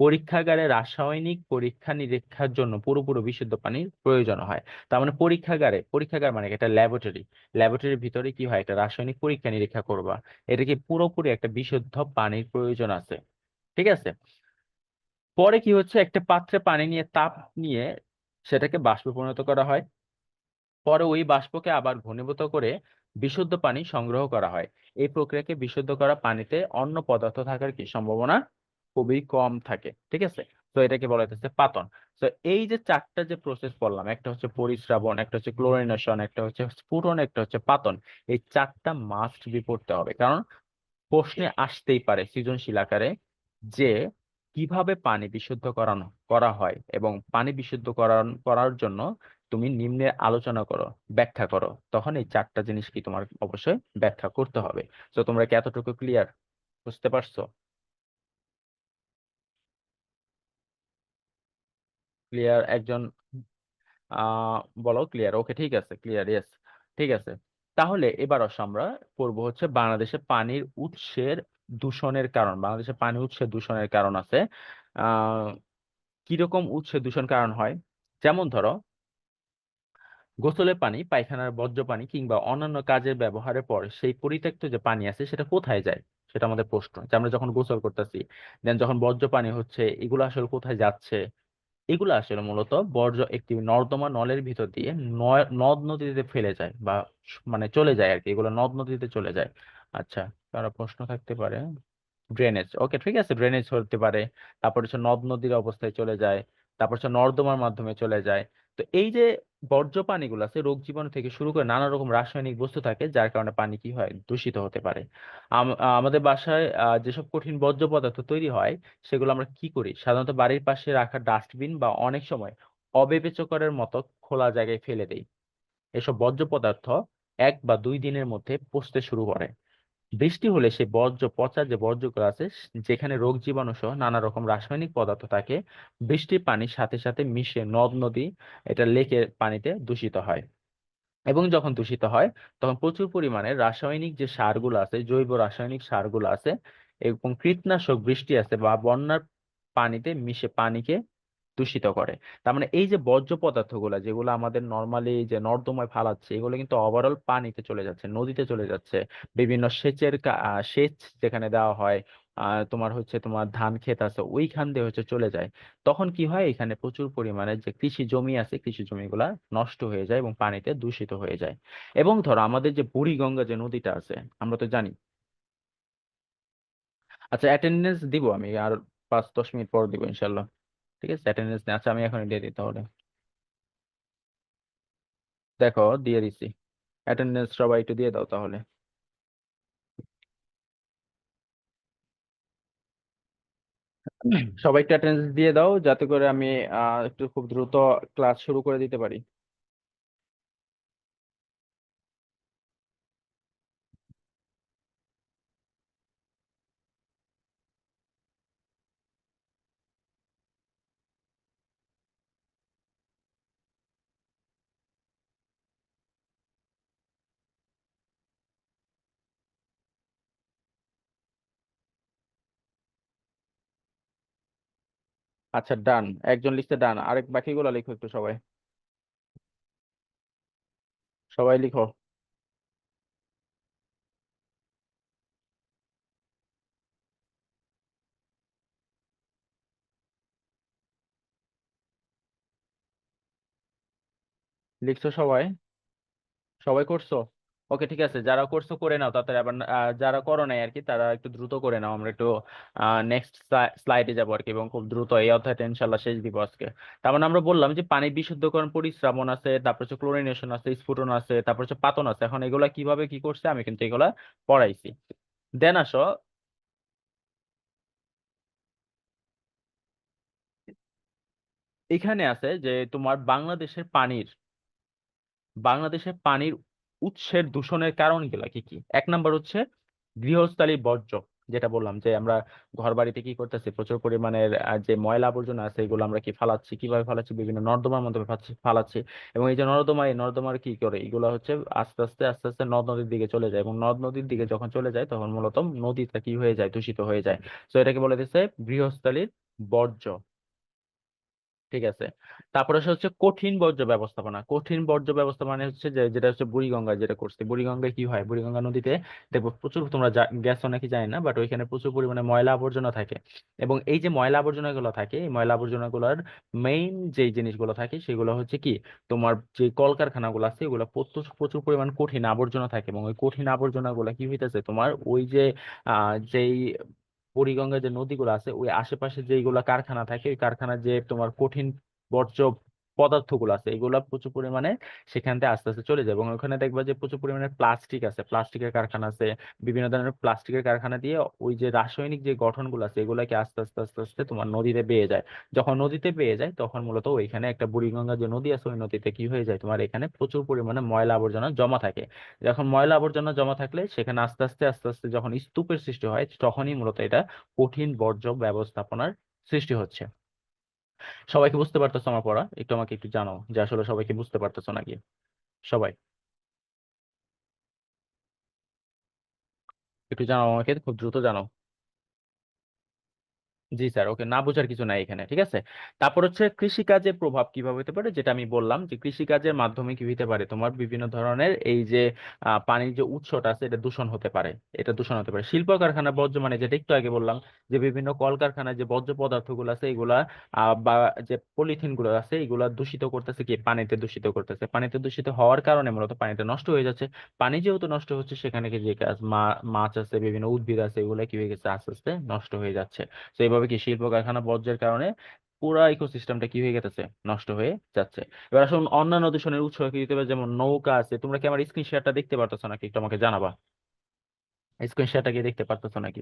পরীক্ষাগারে রাসায়নিক পরীক্ষা নিরীক্ষার জন্য পুরোপুরি বিশুদ্ধ পানির প্রয়োজন হয়। তার মানে পরীক্ষাগার মানে একটা ল্যাবরেটরি, ল্যাবরেটরির ভিতরে কি হয়, একটা রাসায়নিক পরীক্ষা নিরীক্ষা করবা, এটা কি পুরোপুরি একটা বিশুদ্ধ পানির প্রয়োজন আছে। ঠিক আছে। পরে কি হচ্ছে, একটা পাত্রে পানি নিয়ে তাপ নিয়ে সেটাকে বাষ্পে পরিণত করা হয়। পরে ওই বাষ্পকে আবার ঘনীভূত করে বিশুদ্ধ পানি সংগ্রহ করা হয়। এই প্রক্রিয়াকে বিশুদ্ধ করা পানিতে অন্য পদার্থ থাকার কি সম্ভাবনা খুবই কম থাকে। ঠিক আছে। তো এটাকে বলা হচ্ছে পাতন। তো এই যে চারটা যে প্রসেস বললাম, একটা হচ্ছে পরিস্রাবণ, একটা হচ্ছে ক্লোরিনেশন, একটা হচ্ছে স্ফুটন, একটা হচ্ছে পাতন, এই চারটা মাস্ট বি পড়তে হবে। কারণ প্রশ্নে আসতেই পারে সৃজনশীল আকারে যে কিভাবে পানি বিশুদ্ধ করা হয় এবং পানি বিশুদ্ধ করার জন্য তুমি নিম্নে আলোচনা করো, ব্যাখ্যা করো। তখন এই চারটা জিনিস কি তোমার অবশ্যই ব্যাখ্যা করতে হবে। তো তোমরা কি এতটুকু ক্লিয়ার, বুঝতে পারছো? ক্লিয়ার একজন বলো ক্লিয়ার। ওকে ঠিক আছে, ক্লিয়ার, ইয়েস। ঠিক আছে। তাহলে এবার আসো আমরা পড়বো হচ্ছে বাংলাদেশে পানির উৎসের দূষণের কারণ। বাংলাদেশে পানি উৎসের দূষণের কারণ আছে। আহ কিরকম উৎসের দূষণ কারণ হয়, যেমন ধরো গোসলের পানি, পায়খানার বর্জ্য পানি কিংবা অন্যান্য কাজের ব্যবহারের পর সেই পরিত্যক্ত যে পানি আছে সেটা কোথায় যায়, সেটা আমাদের প্রশ্ন। যে আমরা যখন গোসল করতেছি, দেন যখন বর্জ্য পানি হচ্ছে, এগুলো আসলে কোথায় যাচ্ছে? এগুলো আসলে মূলত বর্জ্য একটি নর্দমা নলের ভিতর দিয়ে নদ নদীতে ফেলে যায় বা মানে চলে যায় আর কি, এগুলো নদ নদীতে চলে যায়। আচ্ছা, কারো প্রশ্ন থাকতে পারে। ড্রেনেজ, ওকে ঠিক আছে, ড্রেনেজ হতে পারে। তারপর হচ্ছে নদ নদীর অবস্থায় চলে যায়। তারপর হচ্ছে নর্দমার মাধ্যমে চলে যায়। তো এই যে বর্জ্য পানিগুলো আছে, রোগ জীবাণু থেকে শুরু করে নানা রকম রাসায়নিক বস্তু থাকে, যার কারণে পানি কি হয়, দূষিত হতে পারে। আমাদের বাসায় যেসব কঠিন বর্জ্য পদার্থ তৈরি হয়, সেগুলো আমরা কি করি, সাধারণত বাড়ির পাশে রাখা ডাস্টবিন বা অনেক সময় অবিবেচকের মতো খোলা জায়গায় ফেলে দেই। এসব বর্জ্য পদার্থ 1 বা 2 দিনের মধ্যে পচতে শুরু করে। বৃষ্টি হলে সেই পচা যে বর্জ্যগুলো আছে, যেখানে রোগ জীবাণু সহ নানা রকম রাসায়নিক পদার্থ থাকে, বৃষ্টির পানির সাথে সাথে মিশে নদ নদী, এটা লেকের পানিতে দূষিত হয়। এবং যখন দূষিত হয় তখন প্রচুর পরিমাণে রাসায়নিক যে সারগুলো আছে, জৈব রাসায়নিক সারগুলো আছে এবং কীটনাশক বৃষ্টি আছে বা বন্যার পানিতে মিশে পানিকে দূষিত করে। তার মানে এই যে বর্জ্য পদার্থগুলো যেগুলো আমাদের নর্মালি যে নর্দমায় ফালাচ্ছে, এগুলো কিন্তু ওভারঅল পানিতে চলে যাচ্ছে, নদীতে চলে যাচ্ছে। বিভিন্ন সেচ যেখানে দেওয়া হয়, তোমার হচ্ছে তোমার ধান ক্ষেত আছে ওইখান দিয়ে হচ্ছে চলে যায়। তখন কি হয়, এখানে প্রচুর পরিমাণে যে কৃষি জমি আছে, কৃষি জমিগুলা নষ্ট হয়ে যায় এবং পানিতে দূষিত হয়ে যায়। এবং ধরো আমাদের যে বুড়িগঙ্গা যে নদীটা আছে, আমরা তো জানি। আচ্ছা, অ্যাটেন্ডেন্স দিব আমি আর 5-10 মিনিট পর দিব ইনশাল্লাহ। ঠিক আছে, অ্যাটেন্ডেন্স আচ্ছা আমি এখন দিয়ে দিই তাহলে। দেখো দিয়ে দিছি অ্যাটেন্ডেন্স, সবাই একটু দিয়ে দাও তাহলে। সবাই একটু অ্যাটেন্ডেন্স দিয়ে দাও যাতে করে আমি একটু খুব দ্রুত ক্লাস শুরু করে দিতে পারি। আচ্ছা ডান, একজন লিখছে ডান, আরেক বাকিগুলো লিখো একটু সবাই, সবাই লিখো। লিখছো সবাই? সবাই করছো? ওকে ঠিক আছে, যারা করছো করে নাও তাড়াতাড়ি। আবার যারা করো নাই আর কি, তারা একটু দ্রুত করে নাও। আমরা একটু নেক্সট স্লাইডে যাবো আর কি, এবং খুব দ্রুত এই অধ্যায়টা ইনশাল্লাহ শেষ দিব আজকে। তার মানে আমরা বললাম যে পানি বিশুদ্ধকরণ, পরিস্রাবণ আছে, তারপর হচ্ছে ক্লোরিনেশন আছে, স্ফুটন আছে, তারপর হচ্ছে পাতন আছে। এখন এগুলা কিভাবে কি করছে আমি কিন্তু এগুলা পড়াইছি। দেন আসো, এখানে আছে যে তোমার বাংলাদেশের পানির উৎসের দূষণের কারণগুলা কি কি। 1 নম্বর হচ্ছে গৃহস্থালী বর্জ্য। যেটা বললাম যে আমরা ঘর বাড়িতে কি করতেছি, প্রচুর পরিমাণের যে ময়লা আবর্জনা আছে এগুলো আমরা কি ফালাচ্ছি, কিভাবে ফালাচ্ছি, বিভিন্ন নর্দমার মধ্যে ফালাচ্ছি। এবং এই যে নর্দমা, এই নর্দমার কি করে, এগুলো হচ্ছে আস্তে আস্তে আস্তে আস্তে নদ নদীর দিকে চলে যায়, এবং নদ নদীর দিকে যখন চলে যায় তখন মূলত নদীটা কি হয়ে যায়, দূষিত হয়ে যায়। তো এটাকে বলে দিচ্ছে গৃহস্থালীর বর্জ্য। ঠিক আছে। তারপরে হচ্ছে কঠিন বর্জ্য ব্যবস্থাপনা। কঠিন বর্জ্য ব্যবস্থাপনা মানে হচ্ছে যে যেটা হচ্ছে বুড়িগঙ্গায় যেটা করছে, বুড়িগঙ্গায় কি হয়, বুড়িগঙ্গা নদীতে দেখবো প্রচুর, তোমরা গেছো নাকি জানি না, বাট ওইখানে প্রচুর পরিমাণে ময়লা আবর্জনা থাকে। এবং এই যে ময়লা আবর্জনা গুলো থাকে, এই ময়লা আবর্জনা গুলোর মেইন যে জিনিসগুলো থাকে সেগুলো হচ্ছে কি, তোমার যে কলকারখানাগুলো আছে এগুলো প্রচুর প্রচুর পরিমাণ কঠিন আবর্জনা থাকে, এবং ওই কঠিন আবর্জনা গুলা কি হইতেছে তোমার ওই যে যেই বুড়িগঙ্গা যে নদীগুলো আছে ওই আশেপাশে যেগুলা কারখানা থাকে, ওই কারখানার যে তোমার কঠিন বর্জ্য পদার্থগুলো আছে এগুলা প্রচুর পরিমাণে সেখান থেকে আস্তে আস্তে চলে যায়। এবং ওখানে দেখবা যে প্রচুর পরিমাণে প্লাস্টিক আছে, প্লাস্টিকের কারখানা আছে, বিভিন্ন ধরনের প্লাস্টিকের কারখানা দিয়ে ওই যে রাসায়নিক যে গঠনগুলো আছে এগুলাকে আস্তে আস্তে আস্তে আস্তে তোমার নদীতে বেয়ে যায়। যখন নদীতে বেয়ে যায় তখন মূলত ওইখানে একটা বুড়িগঙ্গা যে নদী আছে ওই নদীতে কি হয়ে যায়, তোমার এখানে প্রচুর পরিমাণে ময়লা আবর্জনা জমা থাকে। যখন ময়লা আবর্জনা জমা থাকলে সেখানে আস্তে আস্তে আস্তে আস্তে যখন স্তূপের সৃষ্টি হয় তখনই মূলত এটা কঠিন বর্জ্য ব্যবস্থাপনার সৃষ্টি হচ্ছে। সবাইকে বুঝতে পারতেছো আমার পড়া? একটু আমাকে একটু জানাও যে আসলে সবাইকে বুঝতে পারতেছো নাকি। সবাই একটু জানাও আমাকে, খুব দ্রুত জানাও। জি স্যার, ওকে, না বোঝার কিছু নাই এখানে, ঠিক আছে। তারপর হচ্ছে কৃষিকাজের প্রভাব কিভাবে হতে পারে, যেটা আমি বললাম যে কৃষিকাজের মাধ্যমে কি হতে পারে, তোমার বিভিন্ন ধরনের এই যে পানির যে উৎসটা আছে এটা দূষণ হতে পারে। এটা দূষণ হতে পারে শিল্প কারখানা বর্জ্য, মানে যেটা একটু আগে বললাম যে বিভিন্ন কলকারখানায় যে বর্জ্য পদার্থগুলো আছে এগুলা বা যে পলিথিন গুলো আছে এগুলা দূষিত করতেছে, কি পানিতে দূষিত করতেছে। পানিতে দূষিত হওয়ার কারণে মূলত পানিটা নষ্ট হয়ে যাচ্ছে। পানি যেহেতু নষ্ট হচ্ছে সেখানে কি যে মাছ আছে, বিভিন্ন উদ্ভিদ আছে, এগুলা কি হয়ে গেছে, আস্তে আস্তে নষ্ট হয়ে যাচ্ছে। তো এইভাবে কি শিল্প কারখানা বর্জ্যের কারণে পুরা ইকোসিস্টেমটা কি হয়ে গেছে, নষ্ট হয়ে যাচ্ছে। এবার আসুন অন্যান্য দূষণের উৎস কি হতে পারে, যেমন নৌকা আছে। তোমরা কি আমার স্ক্রিন শেয়ারটা দেখতে পারতেছো নাকি, একটু আমাকে জানাবা। স্ক্রিন শেয়ারটা কি দেখতে পারতেছো নাকি?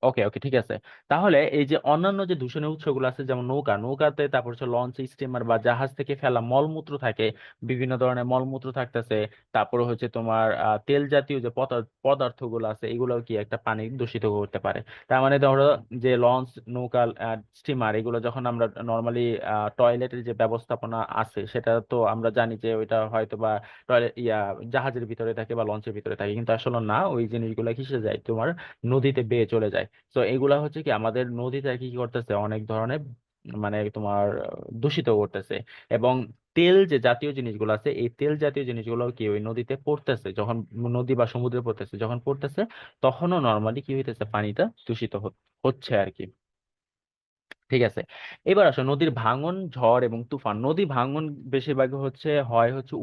ওকে ওকে, ঠিক আছে। তাহলে এই যে অন্যান্য যে দূষণের উৎসগুলো আছে, যেমন নৌকাতে, তারপর হচ্ছে লঞ্চ, স্টিমার বা জাহাজ থেকে ফেলা মলমূত্র থাকে, বিভিন্ন ধরনের মলমূত্র থাকতেছে। তারপরে হচ্ছে তোমার তেল জাতীয় যে পদার্থগুলো আছে এগুলো কি একটা পানি দূষিত করতে পারে। তার মানে ধরো যে লঞ্চ, নৌকা, স্টিমার এগুলো যখন আমরা নর্মালি টয়লেটের যে ব্যবস্থাপনা আছে সেটা তো আমরা জানি যে ওইটা হয়তো বা টয়লেট জাহাজের ভিতরে থাকে বা লঞ্চের ভিতরে থাকে, কিন্তু আসলে না, ওই জিনিসগুলো কিসে যায়, তোমার নদীতে বেয়ে চলে যায়। তো এগুলা হচ্ছে কি আমাদের নদীতে আর কি কি করতেছে, অনেক ধরনের মানে তোমার দূষিত করতেছে। এবং তেল যে জাতীয় জিনিসগুলো আছে এই তেল জাতীয় জিনিসগুলো কি ওই নদীতে পড়তেছে, যখন নদী বা সমুদ্রে পড়তেছে, যখন পড়তেছে তখনও নর্মালি কি হইতেছে, পানিটা দূষিত হচ্ছে আর কি। ঠিক আছে। এবার আসো নদীর ভাঙন, ঝড় এবং তুফান। নদী ভাঙন বেশিরভাগ হচ্ছে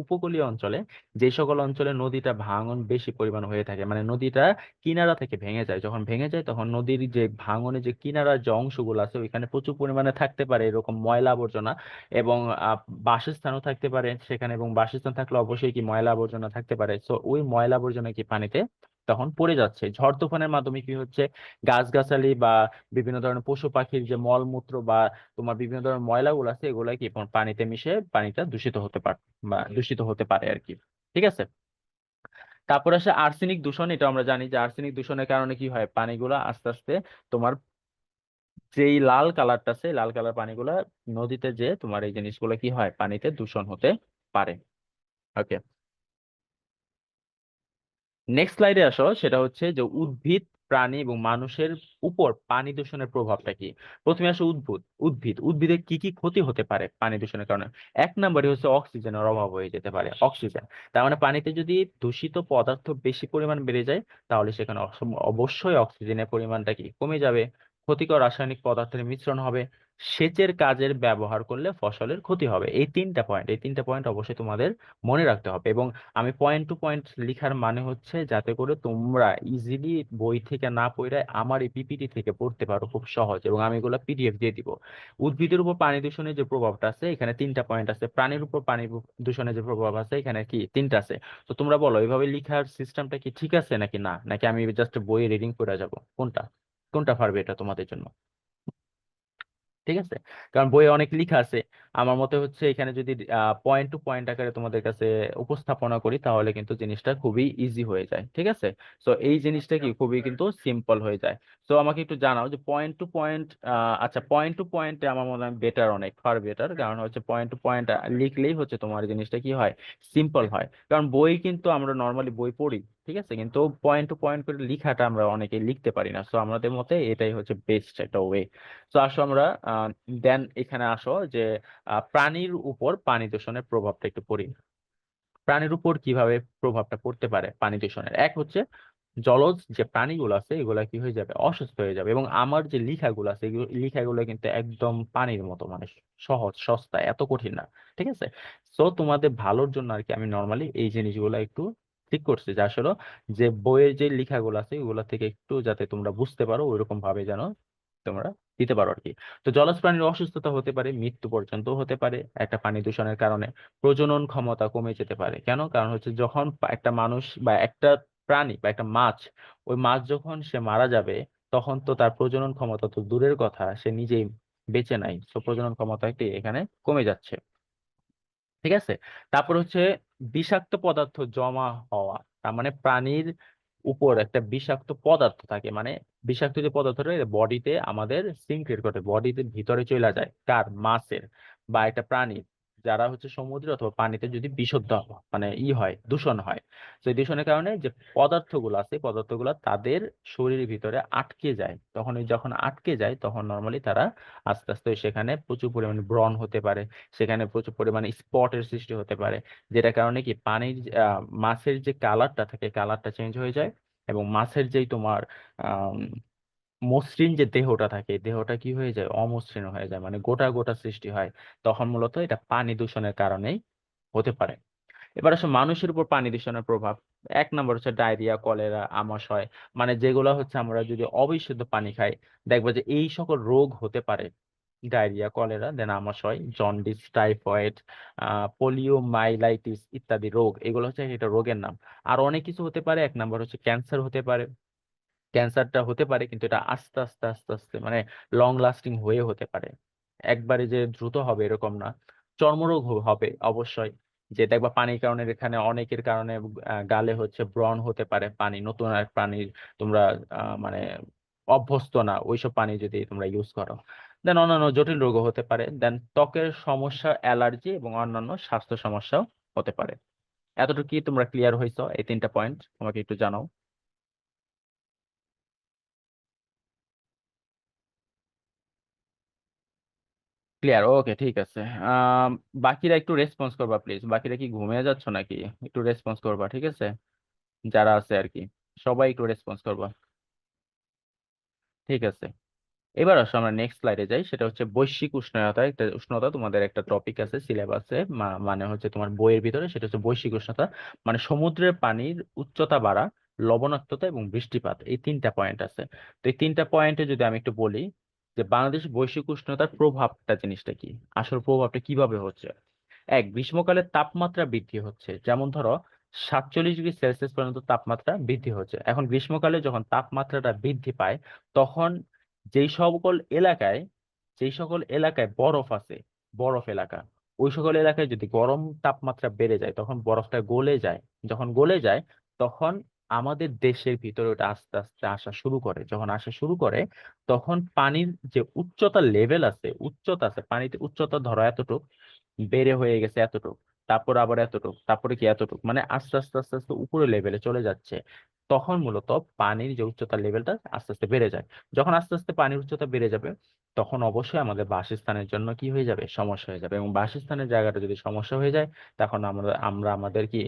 উপকূলীয় অঞ্চলে। যে সকল অঞ্চলে নদীটা ভাঙন বেশি পরিমাণ হয়ে থাকে, মানে নদীটা কিনারা থেকে ভেঙে যায়, যখন ভেঙে যায় তখন নদীর যে ভাঙনে যে কিনারার যে অংশগুলো আছে ওইখানে প্রচুর পরিমাণে থাকতে পারে এরকম ময়লা আবর্জনা। এবং বাসস্থানও থাকতে পারে সেখানে, এবং বাসস্থান থাকলে অবশ্যই কি ময়লা আবর্জনা থাকতে পারে। তো ওই ময়লা আবর্জনা কি পানিতে তখন পড়ে যাচ্ছে। ঝড় তুফানের মাধ্যমে কি হচ্ছে, গাছগাছালি বা বিভিন্ন ধরনের পশু পাখির যে মলমূত্র বা তোমার বিভিন্ন ধরনের ময়লাগুলো আছে এগুলা কি পানিতে মিশে পানিটা দূষিত হতে পারে, বা দূষিত হতে পারে আর কি। ঠিক আছে। তারপর আসে আর্সেনিক দূষণ। এটা আমরা জানি যে আর্সেনিক দূষণের কারণে কি হয়, পানিগুলা আস্তে আস্তে তোমার যেই লাল কালারটা আছে লাল কালার পানিগুলা নদীতে যে তোমার এই জিনিসগুলো কি হয়, পানিতে দূষণ হতে পারে। ওকে, নেক্সট স্লাইডে আসো। সেটা হচ্ছে যে উদ্ভিদ, প্রাণী এবং মানুষের উপর পানি দূষণের প্রভাবটা কি। প্রথমে আসো উদ্ভিদের কি কি ক্ষতি হতে পারে পানি দূষণের কারণে। এক নম্বরে হচ্ছে অক্সিজেনের অভাব হয়ে যেতে পারে। অক্সিজেন, তার মানে পানিতে যদি দূষিত পদার্থ বেশি পরিমাণ বেড়ে যায় তাহলে সেখানে অবশ্যই অক্সিজেনের পরিমাণটা কি কমে যাবে। ক্ষতিকর রাসায়নিক পদার্থের মিশ্রণ হবে। সেচের কাজের ব্যবহার করলে ফসলের ক্ষতি হবে। এই তিনটা পয়েন্ট অবশ্যই তোমাদের মনে রাখতে হবে। এবং আমি পয়েন্ট টু পয়েন্ট লিখার মানে হচ্ছে যাতে করে তোমরা ইজিলি বই থেকে না পড়ে আমার এই পিপিটি থেকে পড়তে পারো খুব সহজ, এবং আমি এগুলো পিডিএফ দিয়ে দিব। উদ্ভিদের উপর পানি দূষণের যে প্রভাবটা আছে এখানে তিনটা পয়েন্ট আছে, প্রাণীর উপর পানি দূষণের যে প্রভাব আছে এখানে কি তিনটা আছে। তো তোমরা বলো এইভাবে লিখার সিস্টেমটা কি ঠিক আছে নাকি না, নাকি আমি জাস্ট বই রিডিং করে যাব, কোনটা কোনটা পারবে এটা তোমাদের জন্য? ঠিক আছে, কারণ বইয়ে অনেক লেখা আছে। আমার মতে হচ্ছে এখানে যদি পয়েন্ট টু পয়েন্ট আকারে তোমাদের কাছে উপস্থাপনা করি তাহলে কিন্তু জিনিসটা খুবই ইজি হয়ে যায়। ঠিক আছে, তো এই জিনিসটা কি খুবই কিন্তু সিম্পল হয়ে যায়। তো আমাকে একটু জানাও যে পয়েন্ট টু পয়েন্ট, আচ্ছা পয়েন্ট টু পয়েন্টে আমার মনে হয় বেটার, অনেক ফার বেটার, কারণ হচ্ছে পয়েন্ট টু পয়েন্ট লিখলেই হচ্ছে তোমার জিনিসটা কি হয়, সিম্পল হয়। কারণ বই কিন্তু আমরা নর্মালি বই পড়ি, ঠিক আছে, কিন্তু পয়েন্ট টু পয়েন্ট করে লেখাটা আমরা অনেকেই লিখতে পারি না। সো আমাদের মতে এটাই হচ্ছে বেস্ট একটা ওয়ে। তো আসো আমরা দেন এখানে আসো যে প্রাণীর উপর পানি দূষণের প্রভাবটা একটু পড়ি। প্রাণীর উপর কিভাবে প্রভাবটা পড়তে পারে পানি দূষণের, এক হচ্ছে জলজ যে প্রাণীগুলো আছে এগুলা কি হয়ে যাবে, অসুস্থ হয়ে যাবে। এবং আমার যে লেখাগুলো আছে লেখাগুলো কিন্তু একদম পানির মতো, মানে সহজ সস্তা, এত কঠিন না। ঠিক আছে, সো তোমাদের ভালোর জন্য আর কি আমি নর্মালি এই জিনিসগুলো একটু ঠিক করছি, যে আসলে যে বইয়ের যে লেখাগুলো আছে এগুলো থেকে একটু যাতে তোমরা বুঝতে পারো ওইরকম ভাবে যেন তোমরা দিতে পারো আর কি। তো জলজ প্রাণীর অসুস্থতা হতে পারে, মৃত্যু পর্যন্ত হতে পারে একটা পানি দূষণের কারণে। প্রজনন ক্ষমতা কমে যেতে পারে, কেন, কারণ হচ্ছে যখন একটা মানুষ বা একটা প্রাণী বা একটা মাছ, ওই মাছ যখন সে মারা যাবে তখন তো তার প্রজনন ক্ষমতা তো দূরের কথা, সে নিজেই বেঁচে নাই, তো প্রজনন ক্ষমতা একটি এখানে কমে যাচ্ছে। ঠিক আছে, তারপর হচ্ছে বিষাক্ত পদার্থ জমা হওয়া, তার মানে প্রাণীর উপর একটা বিষাক্ত পদার্থ থাকে, মানে বিষাক্ত যে পদার্থটা বডিতে আমাদের সিনক্রেট করে, বডিতে ভিতরে চলে যায়, কার, মাছের বা একটা প্রাণীর, যারা হচ্ছে সমুদ্রে অথবা পানিতে যদি বিশুদ্ধ মানে হয়, দূষণ হয়। তো এই দূষণের কারণে যে পদার্থগুলো আছে পদার্থগুলো তাদের শরীরের ভিতরে আটকে যায়, তখন যখন আটকে যায় তখন নর্মালি তারা আস্তে আস্তে সেখানে প্রচুর পরিমাণে ব্রণ হতে পারে, সেখানে প্রচুর পরিমাণে স্পটের সৃষ্টি হতে পারে, যেটা কারণে কি পানির মাছের যে কালারটা থাকে কালারটা চেঞ্জ হয়ে যায়। এবং মাছের যেই তোমার আহ মসৃণ যে দেহটা থাকে এই দেহটা কি হয়ে যায়, অমসৃণ হয়ে যায়, মানে গোটা গোটা সৃষ্টি হয়। তখন মূলত এটা পানি দূষণের কারণেই হতে পারে। এবার আসলে মানুষের উপর পানি দূষণের প্রভাব, এক নম্বর হচ্ছে ডায়রিয়া, কলেরা, আমাশয়, মানে যেগুলো হচ্ছে আমরা যদি অবিশুদ্ধ পানি খাই দেখবো যে এই সকল রোগ হতে পারে। ডায়রিয়া, কলেরা, দেন আমাশয়, জন্ডিস, টাইফয়েড, পোলিওমাইলাইটিস ইত্যাদি রোগ, এগুলো হচ্ছে এটা রোগের নাম। আর অনেক কিছু হতে পারে, এক নাম্বার হচ্ছে ক্যান্সার হতে পারে। ক্যান্সারটা হতে পারে কিন্তু এটা আস্তে আস্তে আস্তে আস্তে মানে লং লাস্টিং হয়ে হতে পারে, একবারে যে দ্রুত হবে এরকম না। চর্মরোগ হবে অবশ্যই, যে দেখবা পানির কারণে, এখানে অনেকের কারণে গালে হচ্ছে ব্রণ হতে পারে, পানি নতুন এক পানির তোমরা মানে অভ্যস্ত না ওইসব পানি যদি তোমরা ইউজ করো। দেন অন্যান্য জটিল রোগও হতে পারে, দেন ত্বকের সমস্যা, অ্যালার্জি এবং অন্যান্য স্বাস্থ্য সমস্যাও হতে পারে। এতটুকু কি তোমরা ক্লিয়ার হয়েছো, এই তিনটা পয়েন্ট আমাকে একটু জানাও। ক্লিয়ার, ওকে, ঠিক আছে। আম, বাকিরা একটু রেসপন্স করবা প্লিজ, বাকিরা কি ঘুমিয়ে যাচ্ছ নাকি, একটু রেসপন্স করবা, ঠিক আছে, যারা আছে আর কি, সবাই একটু রেসপন্স করবা। ঠিক আছে, এবার আসো আমরা নেক্সট স্লাইডে যাই, সেটা হচ্ছে বৈশ্বিক উষ্ণতা। একটা উষ্ণতা তোমাদের একটা টপিক আছে সিলেবাসে, মানে হচ্ছে তোমার বইয়ের ভিতরে, সেটা হচ্ছে বৈশ্বিক উষ্ণতা, মানে সমুদ্রের পানির উচ্চতা বাড়া, লবণাক্ততা এবং বৃষ্টিপাত, এই তিনটা পয়েন্ট আছে। তো এই তিনটা পয়েন্টে যদি আমি একটু বলি যে বাংলাদেশ বৈশ্বিক উষ্ণতার প্রভাবটা জিনিসটা কি, আসল প্রভাবটা কিভাবে হচ্ছে। এক, গ্রীষ্মকালে তাপমাত্রা বৃদ্ধি হচ্ছে, যেমন ধরো 47 ডিগ্রি সেলসিয়াস পর্যন্ত তাপমাত্রা বৃদ্ধি হচ্ছে। এখন গ্রীষ্মকালে যখন তাপমাত্রাটা বৃদ্ধি পায় তখন যেই সকল এলাকায় যেই সকল এলাকায় বরফ আছে, বরফ এলাকা, ওই সকল এলাকায় যদি গরম তাপমাত্রা বেড়ে যায় তখন বরফটা গলে যায়। যখন গলে যায় তখন আমাদের দেশের ভিতরে ওটা আস্তে আস্তে আসা শুরু করে, যখন আসা শুরু করে তখন পানির যে উচ্চতা লেভেল আছে, উচ্চতা আছে পানিতে, উচ্চতা ধরো এতটুক বেড়ে হয়ে গেছে এতটুক, তারপর আবার এতটুক, তারপরে কি এতটুক, মানে আস্তে আস্তে আস্তে আস্তে উপরে লেভেলে চলে যাচ্ছে। তখন মূলত পানির যে উচ্চতার লেভেলটা আস্তে আস্তে বেড়ে যায়। যখন আস্তে আস্তে পানির উচ্চতা বেড়ে যাবে তখন অবশ্যই আমাদের বাসস্থানের জন্য কি হয়ে যাবে, সমস্যা হয়ে যাবে। এবং বাসস্থানের জায়গাটা যদি সমস্যা হয়ে যায় তখন আমরা আমরা আমাদের কি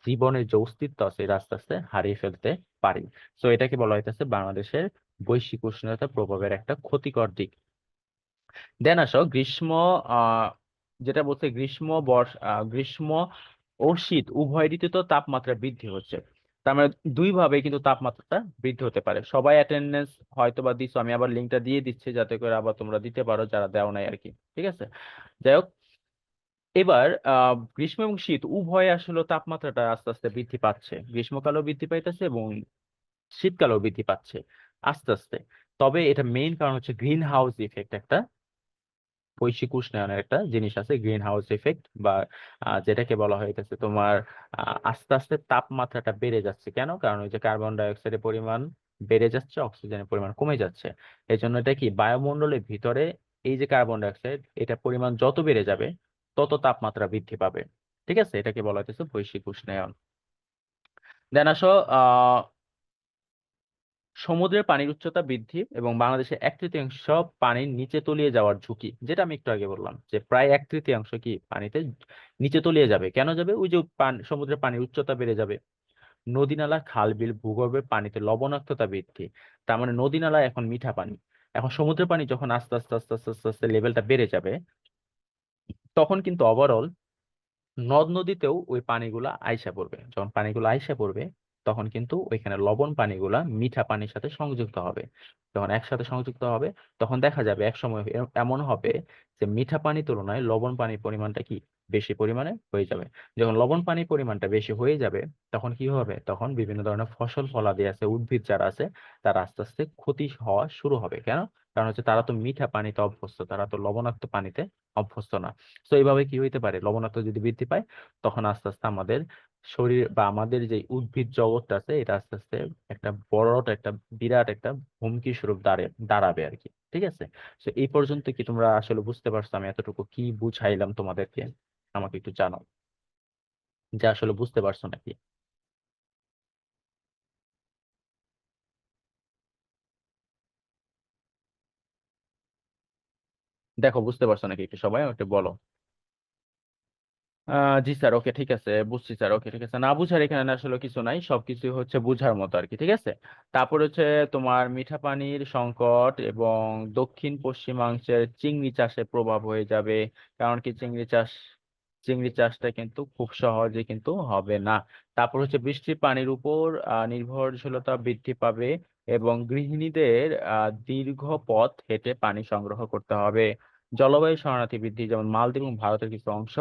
জীবনের যে অস্তিত্ব আছে এটা আস্তে আস্তে হারিয়ে ফেলতে পারি। তো এটাকে বলা হইতেছে বাংলাদেশের বৈশ্বিক উষ্ণতা প্রভাবের একটা ক্ষতিকর দিক। দেন আসো গ্রীষ্ম, আহ যেটা বলছে গ্রীষ্ম ও শীত উভয় ঋতুতে তাপমাত্রা বৃদ্ধি হচ্ছে। তার মানে দুই ভাবে কিন্তু তাপমাত্রাটা বৃদ্ধি হতে পারে। সবাই অ্যাটেন্ডেন্স হয়তো বা দিছো, আমি আবার লিঙ্কটা দিয়ে দিচ্ছি যাতে করে আবার তোমরা দিতে পারো যারা দেও নাই আর কি। ঠিক আছে, যাই হোক, এবার গ্রীষ্ম এবং শীত উভয়ে আসলে তাপমাত্রাটা আস্তে আস্তে বৃদ্ধি পাচ্ছে, গ্রীষ্মকালেও বৃদ্ধি পাইতেছে এবং শীতকালেও বৃদ্ধি পাচ্ছে আস্তে আস্তে। তবে এটা মেইন কারণ হচ্ছে গ্রিন হাউস ইফেক্ট একটা বৈশ্বিক উষ্ণায়নের একটা জিনিস আছে, গ্রিন হাউস ইফেক্ট, বা যেটাকে বলা হইতেছে তোমার আস্তে আস্তে তাপমাত্রাটা বেড়ে যাচ্ছে। কেন? কারণ ওই যে কার্বন ডাই অক্সাইডের পরিমাণ বেড়ে যাচ্ছে, অক্সিজেনের পরিমাণ কমে যাচ্ছে। এই জন্য এটা কি বায়ুমণ্ডলের ভিতরে এই যে কার্বন ডাই অক্সাইড, এটা পরিমাণ যত বেড়ে যাবে তত তাপমাত্রা বৃদ্ধি পাবে। ঠিক আছে, এটাকে বলা হইতেছে বৈশ্বিক উষ্ণায়ন। দেন আসো সমুদ্রের পানির উচ্চতা বৃদ্ধি এবং বাংলাদেশে 1/3 পানির নিচে তলিয়ে যাওয়ার ঝুঁকি, যেটা আমি একটু আগে বললাম যে প্রায় 1/3 কি পানিতে নিচে তলিয়ে যাবে। কেন যাবে? ওই যে সমুদ্রের পানির উচ্চতা বেড়ে যাবে। নদী নালা খাল বিল ভূগর্ভের পানিতে লবণাক্ততা বৃদ্ধি। তার মানে নদী নালা এখন মিঠা পানি। এখন সমুদ্রের পানি যখন আস্তে আস্তে আস্তে আস্তে আস্তে আস্তে লেভেলটা বেড়ে যাবে, তখন কিন্তু ওভারঅল নদ নদীতেও ওই পানিগুলা আইসা পড়বে। যখন পানিগুলো আইসা পড়বে, তখন কিন্তু ওইখানে লবণ পানিগুলা মিঠা পানির সাথে সংযুক্ত হবে। যখন একসাথে সংযুক্ত হবে, তখন দেখা যাবে এক সময় এমন হবে যে মিঠা পানির তুলনায় লবণ পানির পরিমাণটা কি বেশি পরিমাণে হয়ে যাবে। যখন লবণ পানির পরিমাণটা বেশি হয়ে যাবে, তখন কি হবে? তখন বিভিন্ন ধরনের ফসল ফলাদি আছে, উদ্ভিদ যারা আছে, তারা আস্তে আস্তে ক্ষতি হওয়া শুরু হবে। কেন? কারণ হচ্ছে তারা তো মিঠা পানিতে অভ্যস্ত, তারা তো লবণাক্ত পানিতে অভ্যস্ত না। তো এইভাবে কি হইতে পারে, লবণাক্ত যদি বৃদ্ধি পায়, তখন আস্তে আস্তে আমাদের শরীর বা আমাদের যে উদ্ভিদ জগৎটা আছে, এটা আস্তে আস্তে একটা একটা বিরাট একটা হুমকি স্বরূপ দাঁড়াবে আর কি। ঠিক আছে, তো এই পর্যন্ত কি তোমরা আসলে বুঝতে পারছো আমি এতটুকু কি বুঝাইলাম তোমাদেরকে? আমাকে একটু জানাও যে আসলে বুঝতে পারছো নাকি। দেখো বুঝতে পারছো নাকি একটু সবাই একটু বলো। জি স্যার, ওকে ঠিক আছে, বুঝছি স্যার, ওকে ঠিক আছে। না বুঝার এখানে আসলে কিছু নাই, সবকিছু হচ্ছে বুঝার মতো আর কি। ঠিক আছে, তারপর হচ্ছে তোমার মিঠা পানির সংকট এবং দক্ষিণ পশ্চিমাংশের চিংড়ি চাষে প্রভাব হয়ে যাবে। কারণ কি চিংড়ি চাষটা কিন্তু খুব সহজে কিন্তু হবে না। তারপর হচ্ছে বৃষ্টির পানির উপর নির্ভরশীলতা বৃদ্ধি পাবে এবং গৃহিণীদের দীর্ঘ পথ হেঁটে পানি সংগ্রহ করতে হবে। জলবায়ু শরণার্থী বৃদ্ধি, যেমন মালদ্বীপ এবং ভারতের কিছু অংশ,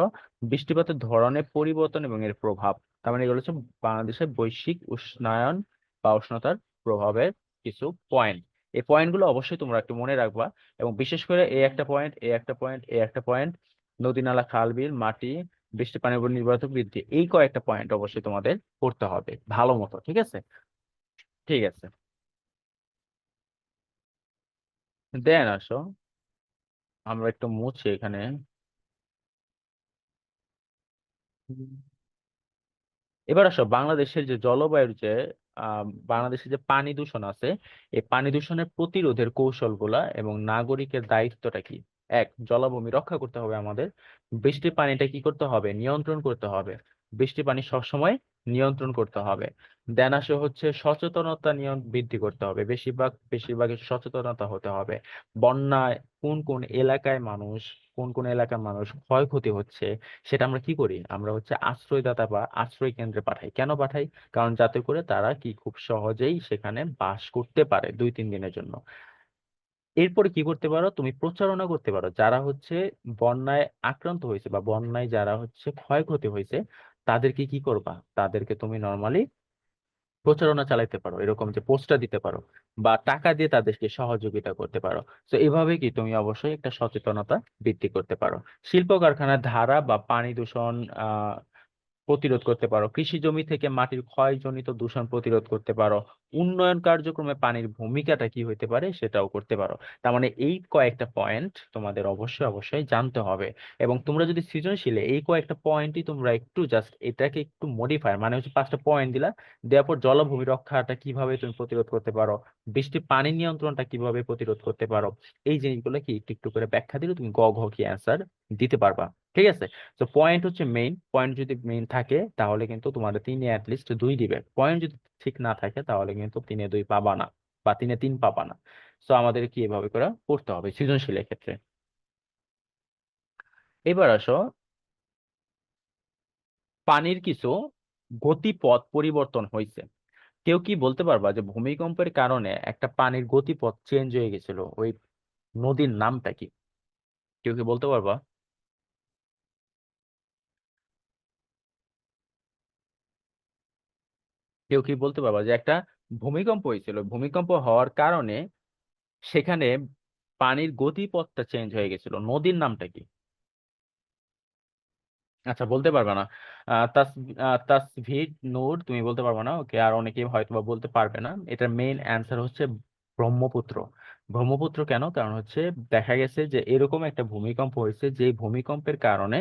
বৃষ্টিপাতের ধরনের পরিবর্তন এবং এর প্রভাব। তার মানে এগুলো হচ্ছে বাংলাদেশের বৈশ্বিক উষ্ণায়ন বা উষ্ণতার প্রভাবের কিছু পয়েন্ট। এই পয়েন্টগুলো অবশ্যই তোমরা একটু মনে রাখবা। এবং বিশেষ করে এই একটা পয়েন্ট, এই একটা পয়েন্ট, এই একটা পয়েন্ট, নদী নালা খাল বিল মাটি বৃষ্টি পানির উপর নির্ভরতা বৃদ্ধি, এই কয়েকটা পয়েন্ট অবশ্যই তোমাদের করতে হবে ভালো মতো। ঠিক আছে, ঠিক আছে, দেন আসো আমরা একটু মুছি এখানে। এবার আসো বাংলাদেশের যে জলবায়ুর যে বাংলাদেশের যে পানি দূষণ আছে, এই পানি দূষণের প্রতিরোধের কৌশলগুলা এবং নাগরিকের দায়িত্বটা কি? এক, জলাভূমি রক্ষা করতে হবে আমাদের। বৃষ্টির পানিটা কি করতে হবে? নিয়ন্ত্রণ করতে হবে। বৃষ্টির পানি সবসময় নিয়ন্ত্রণ করতে হবে। দেন আসে হচ্ছে সচেতনতা বৃদ্ধি করতে হবে, বেশিরভাগ সচেতনতা হতে হবে। বন্যায় কোন কোন এলাকায় মানুষ কোন কোন এলাকার মানুষ ক্ষয়ক্ষতি হচ্ছে, সেটা আমরা কি করি? আমরা হচ্ছে আশ্রয়দাতা বা আশ্রয় কেন্দ্রে পাঠাই। কেন পাঠাই? কারণ যাতে করে তারা কি খুব সহজেই সেখানে বাস করতে পারে 2-3 দিনের জন্য। এরপরে কি করতে পারো? তুমি প্রচারণা করতে পারো, যারা হচ্ছে বন্যায় আক্রান্ত হয়েছে বা বন্যায় যারা হচ্ছে ক্ষয়ক্ষতি হয়েছে, তাদেরকে কি করবা? তাদেরকে তুমি নর্মালি প্রচারণা চালাইতে পারো, এরকম যে পোস্টার দিতে পারো বা টাকা দিয়ে তাদেরকে সহযোগিতা করতে পারো। তো এভাবে কি তুমি অবশ্যই একটা সচেতনতা বৃদ্ধি করতে পারো। শিল্প কারখানার ধারা বা পানি দূষণ প্রতিরোধ করতে পারো। কৃষি জমি থেকে মাটির ক্ষয়জনিত দূষণ প্রতিরোধ করতে পারো। উন্নয়ন কার্যক্রমে পানির ভূমিকাটা কি হতে পারে সেটাও করতে পারো। তার মানে এই কয়েকটা পয়েন্ট তোমাদের অবশ্যই অবশ্যই জানতে হবে। এবং তোমরা যদি সৃজনশীলে এই কয়েকটা পয়েন্টই তোমরা একটু জাস্ট এটাকে একটু মডিফাই, মানে হচ্ছে 5টা পয়েন্ট দিলা, দেওয়ার পর জলভূমি রক্ষাটা কিভাবে তুমি প্রতিরোধ করতে পারো, বৃষ্টির পানি নিয়ন্ত্রণটা কিভাবে প্রতিরোধ করতে পারো, এই জিনিসগুলো কি একটু একটু করে ব্যাখ্যা দিলে তুমি গ ঘ কি অ্যান্সার দিতে পারবা। ঠিক আছে, তো পয়েন্ট হচ্ছে মেইন পয়েন্ট, যদি মেইন থাকে তাহলে কিন্তু তোমাদের 3-এ অ্যাটলিস্ট 2 দিবে। পয়েন্ট যদি ঠিক না থাকে তাহলে কিন্তু 3-এ 2 পাবা না বা 3-এ 3 পাবা না। তো আমাদের কি এভাবে করে পড়তে হবে সৃজনশীলের ক্ষেত্রে। এবার আসো পানির কিছু গতিপথ পরিবর্তন হয়েছে। কেউ কি বলতে পারবা যে ভূমিকম্পের কারণে একটা পানির গতিপথ চেঞ্জ হয়ে গেছিল, ওই নদীর নামটা কি? কেউ কি বলতে পারবা? কেউ কি বলতে পারবা যে একটা ভূমিকম্প হয়েছিল, ভূমিকম্প হওয়ার কারণে সেখানে পানির গতিপথটা চেঞ্জ হয়ে গেছিল, নদীর নামটা কি? আচ্ছা, বলতে পারবে না। তাসভিদ নূর, তুমি বলতে পারবে না, ওকে। আর অনেকেই হয়তো বা বলতে পারবে না। এটার মেইন অ্যান্সার হচ্ছে ব্রহ্মপুত্র। ব্রহ্মপুত্র কেন? কারণ হচ্ছে দেখা গেছে যে এরকম একটা ভূমিকম্প হয়েছে, যে ভূমিকম্পের কারণে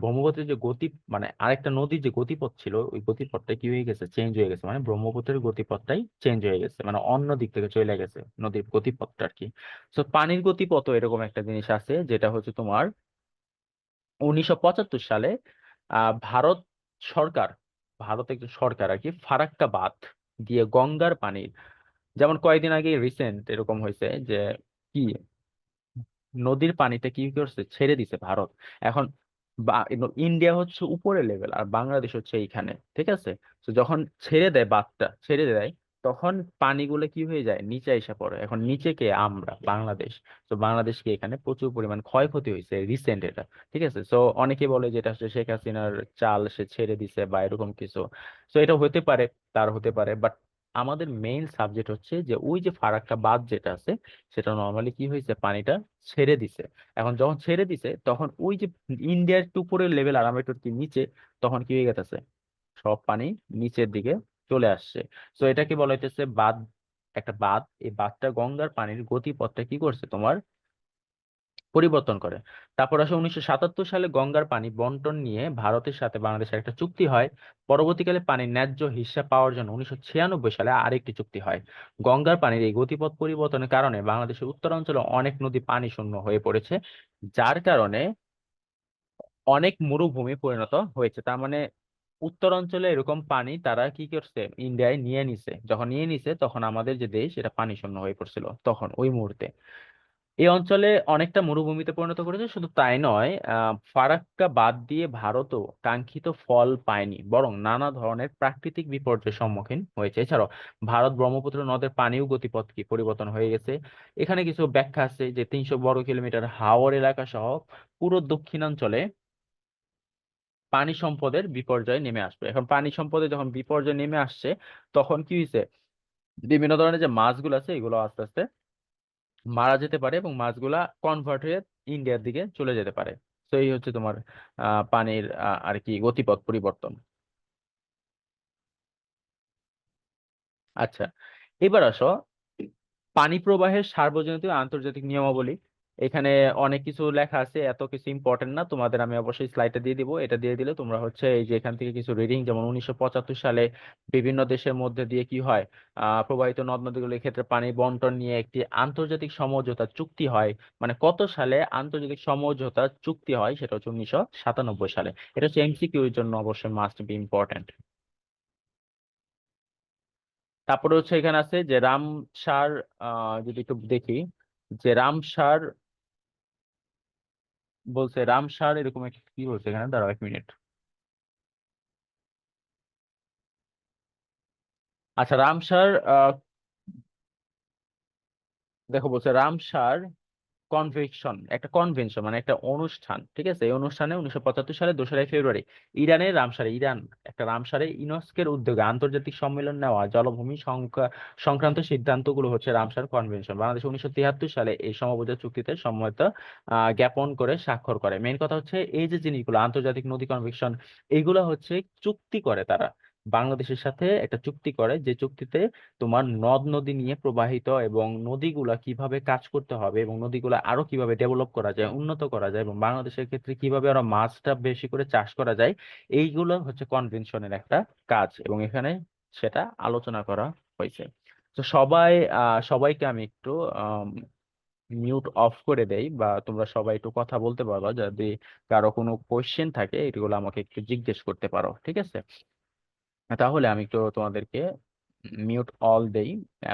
ব্রহ্মপুত্রের যে গতি, মানে আরেকটা নদীর যে গতিপথ ছিল, ওই গতিপথটা কি হয়ে গেছে, চেঞ্জ হয়ে গেছে। মানে ব্রহ্মপুত্রের গতিপথটাই চেঞ্জ হয়ে গেছে, মানে অন্য দিক থেকে চলে গেছে নদীর গতিপথটা আর কি। তো পানির গতিপথও এরকম একটা জিনিস আছে, যেটা হচ্ছে তোমার 1975 সালে ভারত সরকার, ভারত একজন সরকার আর কি, ফারাক্কা বাঁধ দিয়ে গঙ্গার পানি, যেমন কয়েকদিন আগে রিসেন্ট এরকম হয়েছে যে কি নদীর পানিটা কি করছে, ছেড়ে দিছে ভারত। এখন ইন্ডিয়া হচ্ছে উপরের লেভেল আর বাংলাদেশ হচ্ছে এইখানে, ঠিক আছে? তো যখন ছেড়ে দেয়, বাঁধটা ছেড়ে দেয়, তখন পানিগুলো কি হয়ে যায়, নিচে এসে পড়ে। এখন নিচে কে, আমরা বাংলাদেশ। তো বাংলাদেশকে এখানে প্রচুর পরিমাণ ক্ষয়ক্ষতি হয়েছে রিসেন্ট এটা, ঠিক আছে? তো অনেকে বলে যেটা হচ্ছে শেখ হাসিনার চাল, সে ছেড়ে দিছে বা এরকম কিছু। তো এটা হতে পারে, তার হতে পারে, বাট আমাদের মেইন সাবজেক্ট হচ্ছে যে ওই যে ফারাক্কা বাঁধ যেটা আছে, সেটা নর্মালি কি হয়েছে, পানিটা ছেড়ে দিছে। এখন যখন ছেড়ে দিছে, তখন ওই যে ইন্ডিয়ার একটু উপরের লেভেল আর আমরা একটু কি নিচে, তখন কি হয়ে গেছে, সব পানি নিচের দিকে চলে আসছে। তো এটাকে বলা হইতেছে বাঁধ, একটা বাঁধ। এই বাঁধটা গঙ্গার পানির গতিপথটা কি করছে, তোমার পরিবর্তন করে। তারপর আসে 1977 সালে গঙ্গার পানি বন্টন নিয়ে ভারতের সাথে বাংলাদেশের একটা চুক্তি হয়। পরবর্তীকালে পানির ন্যায্য হিস্সা পাওয়ার জন্য 1996 সালে আরেকটি চুক্তি হয়। গঙ্গার পানির এই গতিপথ পরিবর্তনের কারণে বাংলাদেশের উত্তরাঞ্চলে অনেক নদী পানি শূন্য হয়ে পড়েছে, যার কারণে অনেক মরুভূমি পরিণত হয়েছে। তার মানে উত্তরাঞ্চলে এরকম পানি তারা কি করছে, ইন্ডিয়ায় নিয়ে নিছে। যখন নিয়ে নিছে, তখন আমাদের যে দেশ, এটা পানি শূন্য হয়ে পড়ছিল তখন ওই মুহূর্তে। এই অঞ্চলে অনেকটা মরুভূমিতে পরিণত করেছে। শুধু তাই নয়, ফারাক্কা বাদ দিয়ে ভারতও কাঙ্ক্ষিত ফল পায়নি, বরং নানা ধরনের প্রাকৃতিক বিপর্যয়ের সম্মুখীন হয়েছে। এছাড়াও ভারত ব্রহ্মপুত্র নদের পানিও গতিপথ কি পরিবর্তন হয়ে গেছে। এখানে কিছু ব্যাখ্যা আছে যে 300 বর্গ কিলোমিটার হাওর এলাকা সহ পুরো দক্ষিণাঞ্চলে পানি সম্পদের বিপর্যয় নেমে আসবে। এখন পানি সম্পদে যখন বিপর্যয় নেমে আসছে, তখন কি হয়েছে, বিভিন্ন ধরনের যে মাছগুলো আছে, এগুলো আস্তে আস্তে মারা যেতে পারে এবং মাছগুলা কনভার্ট হয়ে ইন্ডিয়ার দিকে চলে যেতে পারে। তো এই হচ্ছে তোমার পানির আর কি গতিপথ পরিবর্তন। আচ্ছা, এবার আসো পানি প্রবাহের সার্বজনীন ও আন্তর্জাতিক নিয়মাবলী। এখানে অনেক কিছু লেখা আছে, এত কিছু ইম্পর্টেন্ট না তোমাদের, আমি অবশ্যই স্লাইডে দিয়ে দিব। এটা দিয়ে দিলে তোমরা হচ্ছে এই যে এখান থেকে কিছু রিডিং, যেমন 1975 সালে বিভিন্ন দেশের মধ্যে দিয়ে কি হয়, প্রবাহিত নদ নদীগুলির ক্ষেত্রে পানি বন্টন নিয়ে একটি আন্তর্জাতিক সমঝোতা চুক্তি হয়। মানে কত সালে আন্তর্জাতিক সমঝোতা চুক্তি হয়, সেটা হচ্ছে 1997 সালে। এটা হচ্ছে এমসিকিউ এর জন্য অবশ্যই মাস্ট বি ইম্পর্টেন্ট। তারপরে হচ্ছে এখানে আছে যে রামসার, যদি একটু দেখি, যে রামসার বলছে, রামসার এরকম একটা কি বলছে এখানে, দাঁড়াও 1 মিনিট। আচ্ছা, রামসার দেখো বলছে রামসার কনভেনশন, একটা কনভেনশন মানে একটা অনুষ্ঠান, ঠিক আছে? এই অনুষ্ঠানে 1975 সালে 2রা ফেব্রুয়ারি ইরানের রামসারে, ইরান একটা রামসারে ইউনেস্কোর উদ্যোগে আন্তর্জাতিক সম্মেলন নেওয়া জলভূমি সংক্রান্ত সিদ্ধান্তগুলো হচ্ছে রামসার কনভেনশন। বাংলাদেশ 1973 সালে এই সমঝোতা চুক্তিতে সম্মত জ্ঞাপন করে স্বাক্ষর করে। মেইন কথা হচ্ছে এই যে জিনিসগুলো, আন্তর্জাতিক নদী কনভেনশন, এইগুলো হচ্ছে চুক্তি করে তারা বাংলাদেশের সাথে একটা চুক্তি করে, যে চুক্তিতে তোমার নদ নদী নিয়ে প্রবাহিত এবং নদীগুলা কিভাবে কাজ করতে হবে এবং নদীগুলা আরো কিভাবে ডেভেলপ করা যায়, উন্নত করা যায়, এবং বাংলাদেশের ক্ষেত্রে কিভাবে আরো মাছটা বেশি করে চাষ করা যায়, এইগুলো হচ্ছে কনভেনশনের একটা কাজ, এবং এখানে সেটা আলোচনা করা হয়েছে। তো সবাইকে আমি একটু মিউট অফ করে দেই, বা তোমরা সবাই একটু কথা বলতে পারো, যদি কারো কোনো কোয়েশ্চেন থাকে এগুলো আমাকে একটু জিজ্ঞেস করতে পারো, ঠিক আছে? তাহলে আমি একটু তোমাদেরকে মিউট অল দেই।